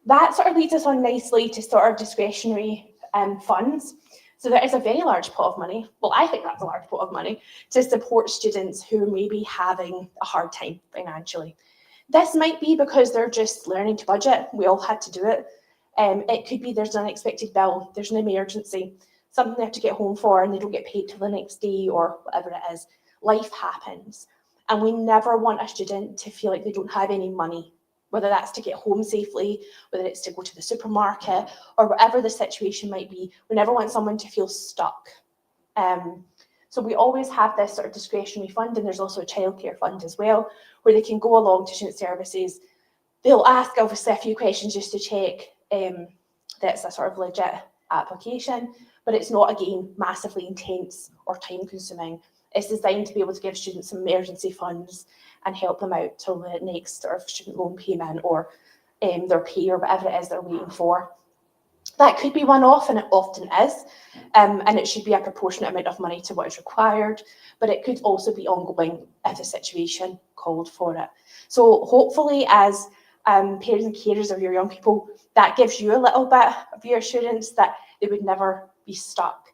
That sort of leads us on nicely to sort of discretionary funds. So there is a very large pot of money, well, I think that's a large pot of money, to support students who may be having a hard time financially. This might be because they're just learning to budget. We all had to do it. It could be there's an unexpected bill, there's an emergency, something they have to get home for and they don't get paid till the next day or whatever it is. Life happens. And we never want a student to feel like they don't have any money, whether that's to get home safely, whether it's to go to the supermarket, or whatever the situation might be. We never want someone to feel stuck. So we always have this sort of discretionary fund, and there's also a childcare fund as well, where they can go along to student services. They'll ask, obviously, a few questions just to check that's a sort of legit application, but it's not, again, massively intense or time-consuming. It's designed to be able to give students some emergency funds and help them out till the next sort of student loan payment or their pay or whatever it is they're waiting for. That could be one-off, and it often is, and it should be a proportionate amount of money to what is required, but it could also be ongoing if the situation called for it. So hopefully, as parents and carers of your young people, that gives you a little bit of reassurance that they would never be stuck.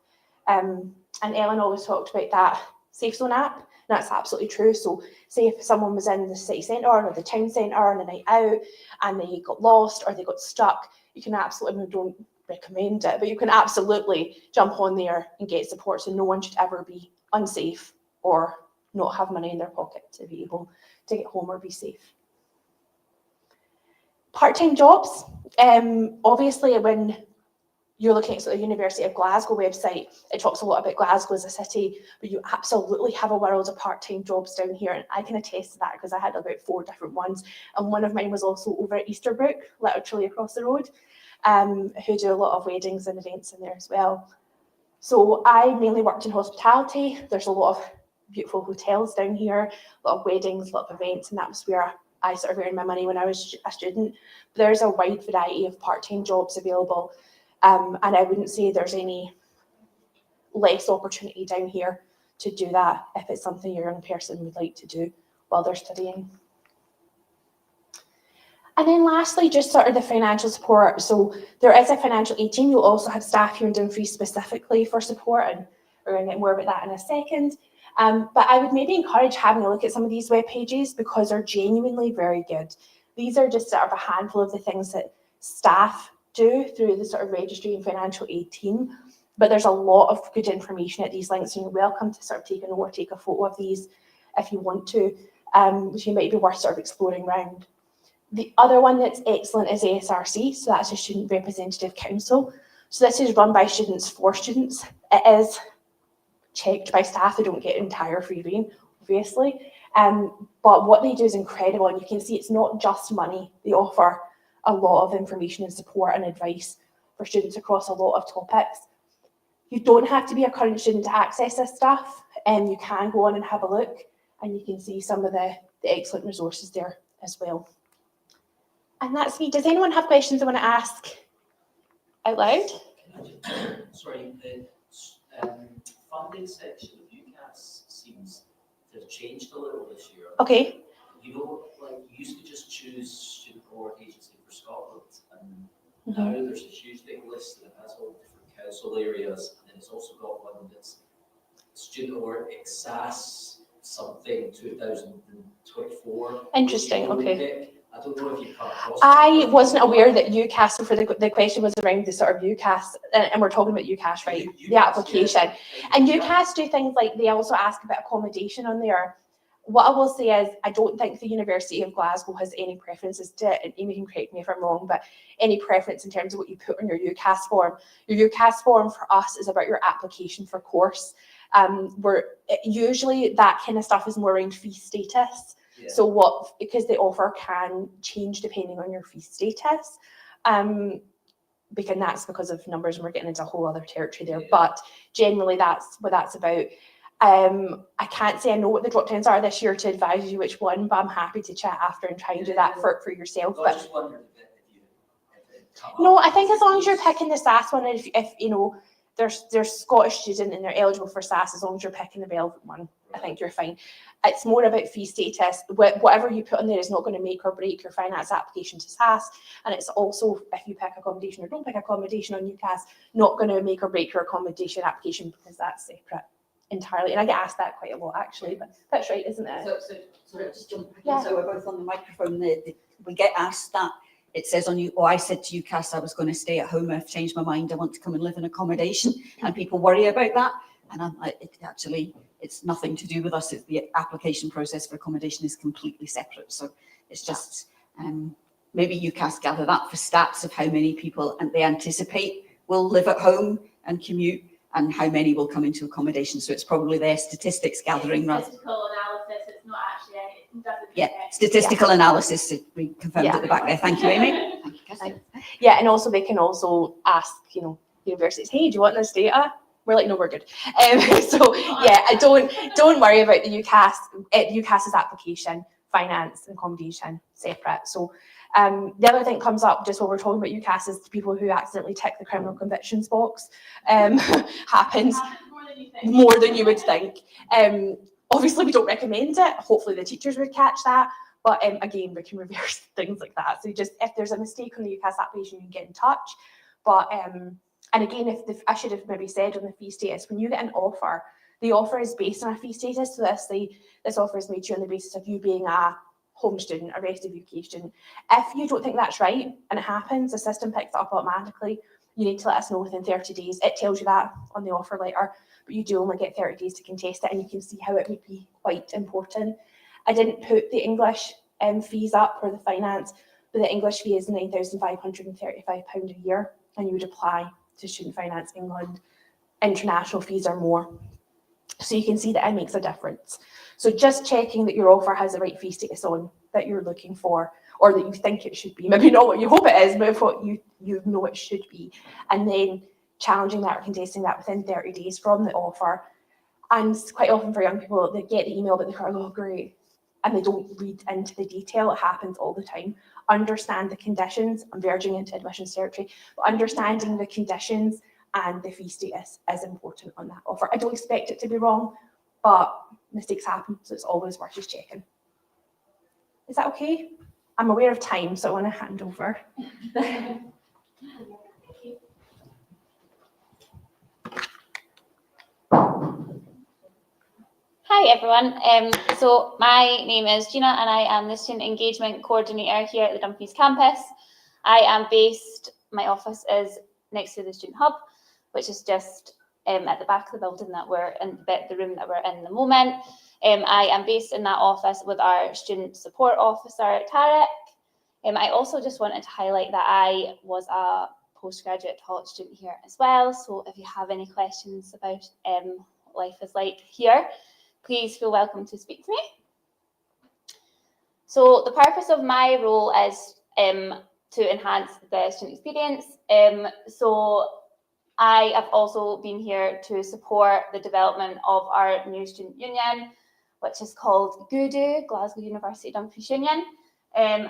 And Ellen always talked about that Safe Zone app. That's absolutely true. So say if someone was in the city centre or the town centre on a night out and they got lost or they got stuck, you can absolutely, we don't recommend it, but you can absolutely jump on there and get support, so no one should ever be unsafe or not have money in their pocket to be able to get home or be safe. Part-time jobs, obviously when you're looking at the University of Glasgow website, it talks a lot about Glasgow as a city, but you absolutely have a world of part-time jobs down here, and I can attest to that because I had about 4 different ones, and one of mine was also over at Easterbrook, literally across the road, who do a lot of weddings and events in there as well. So I mainly worked in hospitality. There's a lot of beautiful hotels down here, a lot of weddings, a lot of events, and that was where I sort of earned my money when I was a student. But there's a wide variety of part-time jobs available. And I wouldn't say there's any less opportunity down here to do that if it's something your young person would like to do while they're studying. And then lastly, just sort of the financial support. So there is a financial aid team. You'll also have staff here in Dumfries specifically for support, and we're going to get more about that in a second. But I would maybe encourage having a look at some of these web pages because they're genuinely very good. These are just sort of a handful of the things that staff do through the sort of registry and financial aid team, but there's a lot of good information at these links, and you're welcome to sort of take a note or take a photo of these if you want to, which you might be worth sort of exploring around. The other one that's excellent is ASRC, so that's a Student Representative Council. So this is run by students for students. It is checked by staff, they don't get entire free rein, obviously, but what they do is incredible, and you can see it's not just money. They offer a lot of information and support and advice for students across a lot of topics. You don't have to be a current student to access this stuff, and you can go on and have a look, and you can see some of the excellent resources there as well. And that's me. Does anyone have questions they want to ask out loud? Sorry, the funding section of UCAS seems to have changed a little this year. Okay. You know, like you used to just choose student cohort agency for Scotland, and now there's a huge big list that has all different council areas, and then it's also got one that's student cohort EXAS something 2024. Interesting. Okay. I don't know if you've come across I wasn't aware that UCAS, so for the question was around the sort of UCAS, and we're talking about UCAS, right? The application. And UCAS do things like, they also ask about accommodation on there. What I will say is, I don't think the University of Glasgow has any preferences to it, and Amy can correct me if I'm wrong, but any preference in terms of what you put on your UCAS form. Your UCAS form for us is about your application for course. Where usually that kind of stuff is more around fee status. Yeah. So because the offer can change depending on your fee status, because that's because of numbers, and we're getting into a whole other territory there. Yeah. But generally, that's what that's about. I can't say I know what the drop downs are this year to advise you which one, but I'm happy to chat after and try and do that for yourself. No, I just wondered if no, I think as long as you're picking the SAS one, if you know there's Scottish student and they're eligible for SAS, as long as you're picking the relevant one, I think you're fine. It's more about fee status. Whatever you put on there is not going to make or break your finance application to SAS. And it's also, if you pick accommodation or don't pick accommodation on UCAS, not going to make or break your accommodation application, because that's separate entirely. And I get asked that quite a lot, actually, but that's right, isn't it? So just jump back in. So we're both on the microphone. We get asked that. It says on you, I said to UCAS I was going to stay at home. I've changed my mind. I want to come and live in accommodation. And people worry about that. And I'm like, it's nothing to do with us. The application process for accommodation is completely separate. So it's just maybe UCAS gather that for stats of how many people they anticipate will live at home and commute, and how many will come into accommodation. So it's probably their statistics gathering rather. Statistical analysis. It's not actually Statistical analysis. We confirmed at the back there. Thank you, Amy. Thank you, Kirsty. Yeah, and also they can also ask, universities, hey, do you want this data? We're like, no, we're good. So yeah, don't worry about the UCAS's application, finance and accommodation separate. So the other thing that comes up just while we're talking about UCAS is the people who accidentally tick the criminal convictions box. Happens more than you would think. Obviously, we don't recommend it. Hopefully, the teachers would catch that. But again, we can reverse things like that. So just if there's a mistake on the UCAS application, you can get in touch. But and again, I should have maybe said on the fee status, when you get an offer, the offer is based on a fee status. So this offer is made to you on the basis of you being a home student, a rest of UK student. If you don't think that's right, and it happens, the system picks it up automatically. You need to let us know within 30 days. It tells you that on the offer letter, but you do only get 30 days to contest it, and you can see how it would be quite important. I didn't put the English fees up or the finance, but the English fee is £9,535 a year, and you would apply to Student Finance England. International fees are more. So you can see that it makes a difference. So just checking that your offer has the right fee status on that you're looking for, or that you think it should be, maybe not what you hope it is, but what you know it should be, and then challenging that or contesting that within 30 days from the offer. And quite often for young people, they get the email, but they go, oh, great, and they don't read into the detail. It happens all the time. Understand the conditions. I'm verging into admissions territory, but understanding the conditions and the fee status is important on that offer. I don't expect it to be wrong, but mistakes happen, so it's always worth just checking. Is that okay? I'm aware of time, so I want to hand over. Hi everyone, so my name is Gina and I am the Student Engagement Coordinator here at the Dumfries Campus. I am based, my office is next to the Student Hub, which is just at the back of the building that we're in, the room that we're in the moment. I am based in that office with our Student Support Officer, Tarek. I also just wanted to highlight that I was a postgraduate college student here as well, so if you have any questions about what life is like here, please feel welcome to speak to me. So the purpose of my role is to enhance the student experience. So I have also been here to support the development of our new student union, which is called GUDU, Glasgow University Dumfries Union. And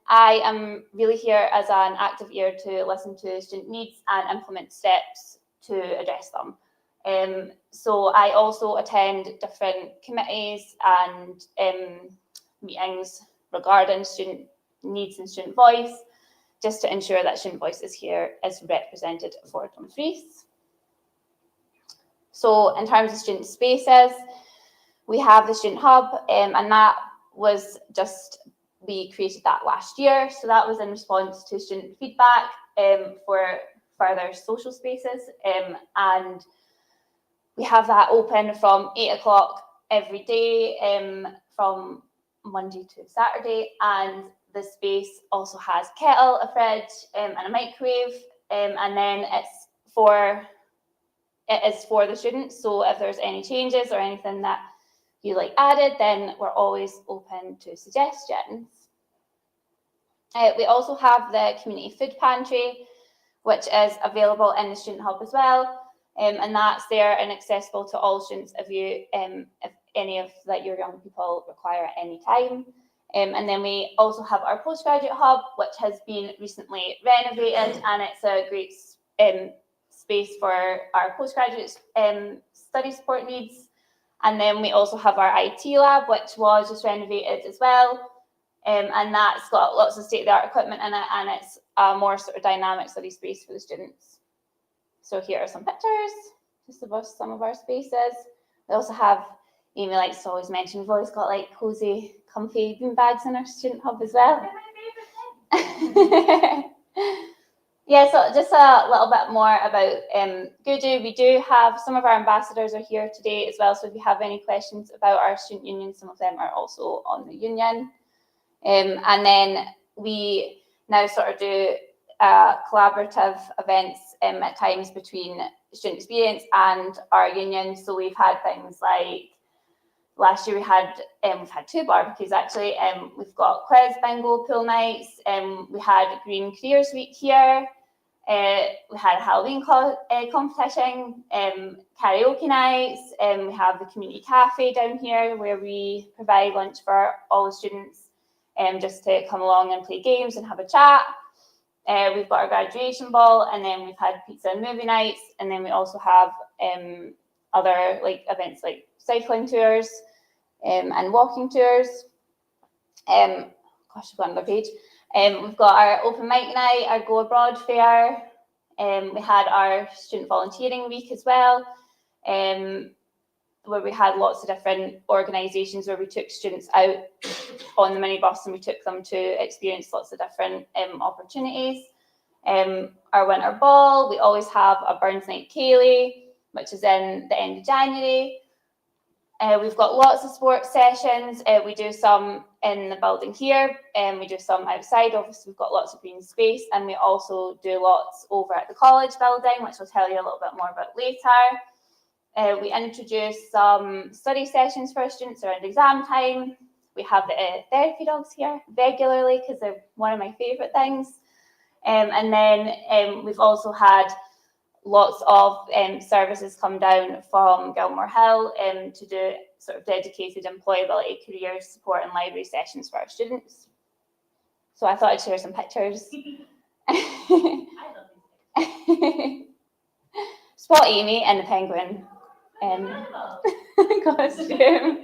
I am really here as an active ear to listen to student needs and implement steps to address them. So I also attend different committees and meetings regarding student needs and student voice, just to ensure that student voice is here as represented for Dumfries. So in terms of student spaces, we have the Student Hub, and that was we created that last year. So that was in response to student feedback for further social spaces. And we have that open from 8 o'clock every day, from Monday to Saturday. And the space also has a kettle, a fridge, and a microwave. And then it is for the students. So if there's any changes or anything that you like added, then we're always open to suggestions. We also have the community food pantry, which is available in the Student Hub as well. And that's there and accessible to all students if any of your young people require at any time. And then we also have our postgraduate hub, which has been recently renovated, and it's a great space for our postgraduate study support needs. And then we also have our IT lab, which was just renovated as well. And that's got lots of state-of-the-art equipment in it, and it's a more sort of dynamic study space for the students. So here are some pictures, just of some of our spaces. We also have, Amy likes to always mention, we've always got like cozy, comfy bean bags in our student hub as well. Yeah, so just a little bit more about GUDU. We do have, some of our ambassadors are here today as well, so if you have any questions about our student union, some of them are also on the union. And then we now sort of do collaborative events at times between student experience and our union. So we've had things like, last year we've had 2 barbecues actually. We've got quiz, bingo, pool nights. We had Green Careers Week here. We had a Halloween competition, karaoke nights. We have the community cafe down here where we provide lunch for all the students just to come along and play games and have a chat. We've got our graduation ball, and then we've had pizza and movie nights, and then we also have other like events like cycling tours and walking tours. Gosh, I've got another page. We've got our open mic night, our Go Abroad fair. We had our student volunteering week as well, where we had lots of different organisations where we took students out on the minibus and we took them to experience lots of different opportunities. Our winter ball, we always have a Burns Night Ceilidh, which is in the end of January. We've got lots of sports sessions. We do some in the building here, and we do some outside. Obviously, we've got lots of green space, and we also do lots over at the college building, which I'll tell you a little bit more about later. We introduce some study sessions for our students around exam time. We have the therapy dogs here regularly because they're one of my favourite things. And then we've also had lots of services come down from Gilmore Hill to do sort of dedicated employability, career support and library sessions for our students. So I thought I'd share some pictures. Spot Amy in the penguin costume.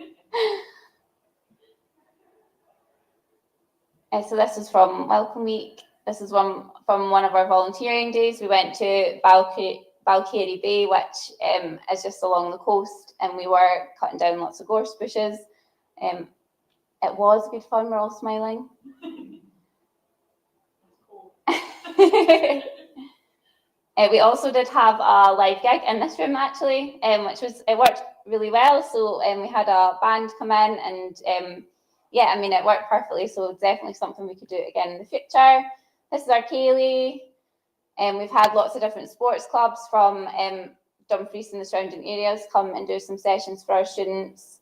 So this is from Welcome Week. This is one from one of our volunteering days. We went to Balcarry Bay, which is just along the coast, and we were cutting down lots of gorse bushes. It was good fun, we're all smiling. We also did have a live gig in this room actually, it worked really well. So we had a band come in and yeah, I mean, it worked perfectly. So definitely something we could do again in the future. This is our Ceilidh. We've had lots of different sports clubs from Dumfries and the surrounding areas come and do some sessions for our students.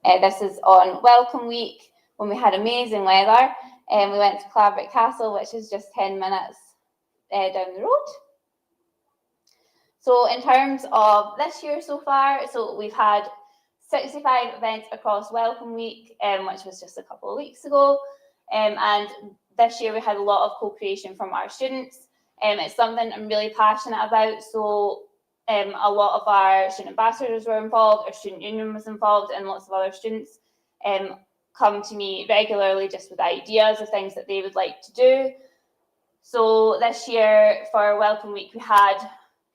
This is on Welcome Week when we had amazing weather. We went to Claverick Castle, which is just 10 minutes down the road. So in terms of this year so far, so we've had 65 events across Welcome Week, which was just a couple of weeks ago. And this year we had a lot of co-creation from our students. It's something I'm really passionate about. So a lot of our student ambassadors were involved, our student union was involved, and lots of other students come to me regularly just with ideas of things that they would like to do. So this year for Welcome Week, we had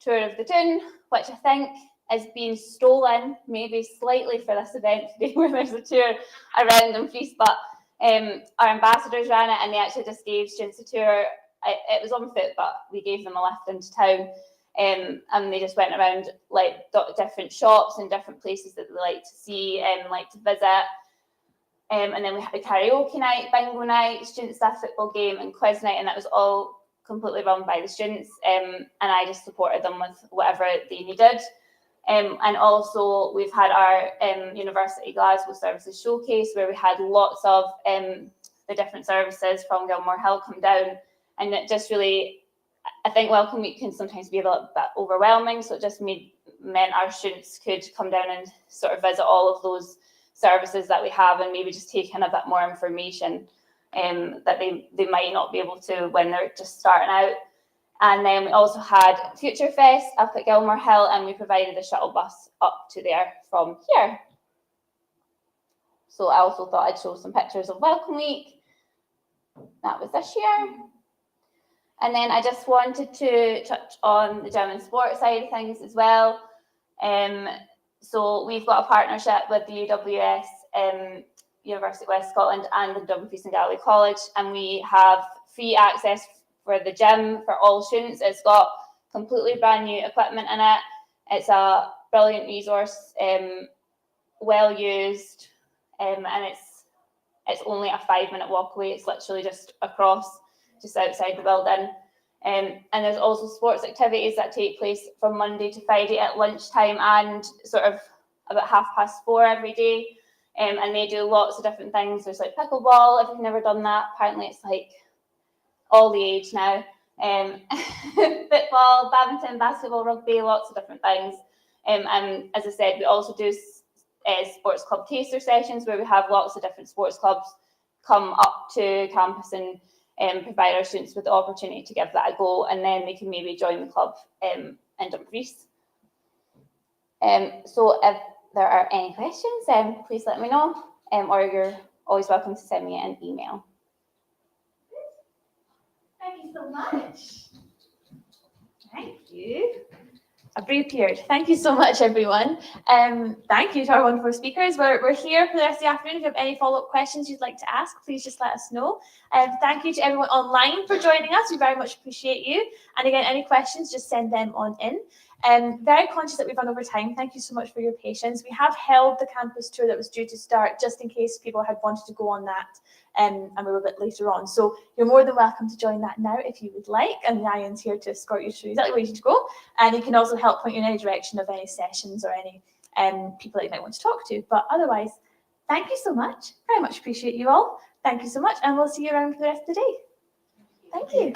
Tour of the Doon, which I think is being stolen maybe slightly for this event today where there's a tour around Dumfries, but our ambassadors ran it and they actually just gave students a tour. It was on foot, but we gave them a lift into town, and they just went around like different shops and different places that they like to see and like to visit. And then we had a karaoke night, bingo night, student staff football game and quiz night, and that was all completely run by the students, and I just supported them with whatever they needed. And also we've had our University Glasgow Services Showcase where we had lots of the different services from Gilmore Hill come down, and it just really, I think Welcome Week can sometimes be a little bit overwhelming, so it just meant our students could come down and sort of visit all of those services that we have and maybe just take in a bit more information that they might not be able to when they're just starting out. And then we also had Future Fest up at Gilmore Hill, and we provided a shuttle bus up to there from here. So I also thought I'd show some pictures of Welcome Week. That was this year. And then I just wanted to touch on the gym and sport side of things as well. So we've got a partnership with the UWS, University of West Scotland, and the Dumfries and Galloway College, and we have free access for the gym for all students. It's got completely brand new equipment in it. It's a brilliant resource, well used, and it's only a 5-minute walk away. It's literally just across, just outside the building. And there's also sports activities that take place from Monday to Friday at lunchtime and sort of about 4:30 every day. And they do lots of different things. There's like pickleball, if you've never done that. Apparently it's like all the age now. Football, badminton, basketball, rugby, lots of different things. And as I said, we also do sports club taster sessions where we have lots of different sports clubs come up to campus and provide our students with the opportunity to give that a go, and then they can maybe join the club in Dumfries. So if there are any questions, please let me know, or you're always welcome to send me an email. Thank you so much. Thank you. A brief period. Thank you so much, everyone. Thank you to our wonderful speakers. We're here for the rest of the afternoon. If you have any follow-up questions you'd like to ask, please just let us know. Thank you to everyone online for joining us. We very much appreciate you. And again, any questions, just send them on in. Very conscious that we've run over time. Thank you so much for your patience. We have held the campus tour that was due to start just in case people had wanted to go on that, and we were a bit later on. So you're more than welcome to join that now if you would like, and Ryan's here to escort you through exactly where you need to go, and he can also help point you in any direction of any sessions or any people that you might want to talk to. But otherwise, thank you so much. Very much appreciate you all. Thank you so much, and we'll see you around for the rest of the day. Thank you.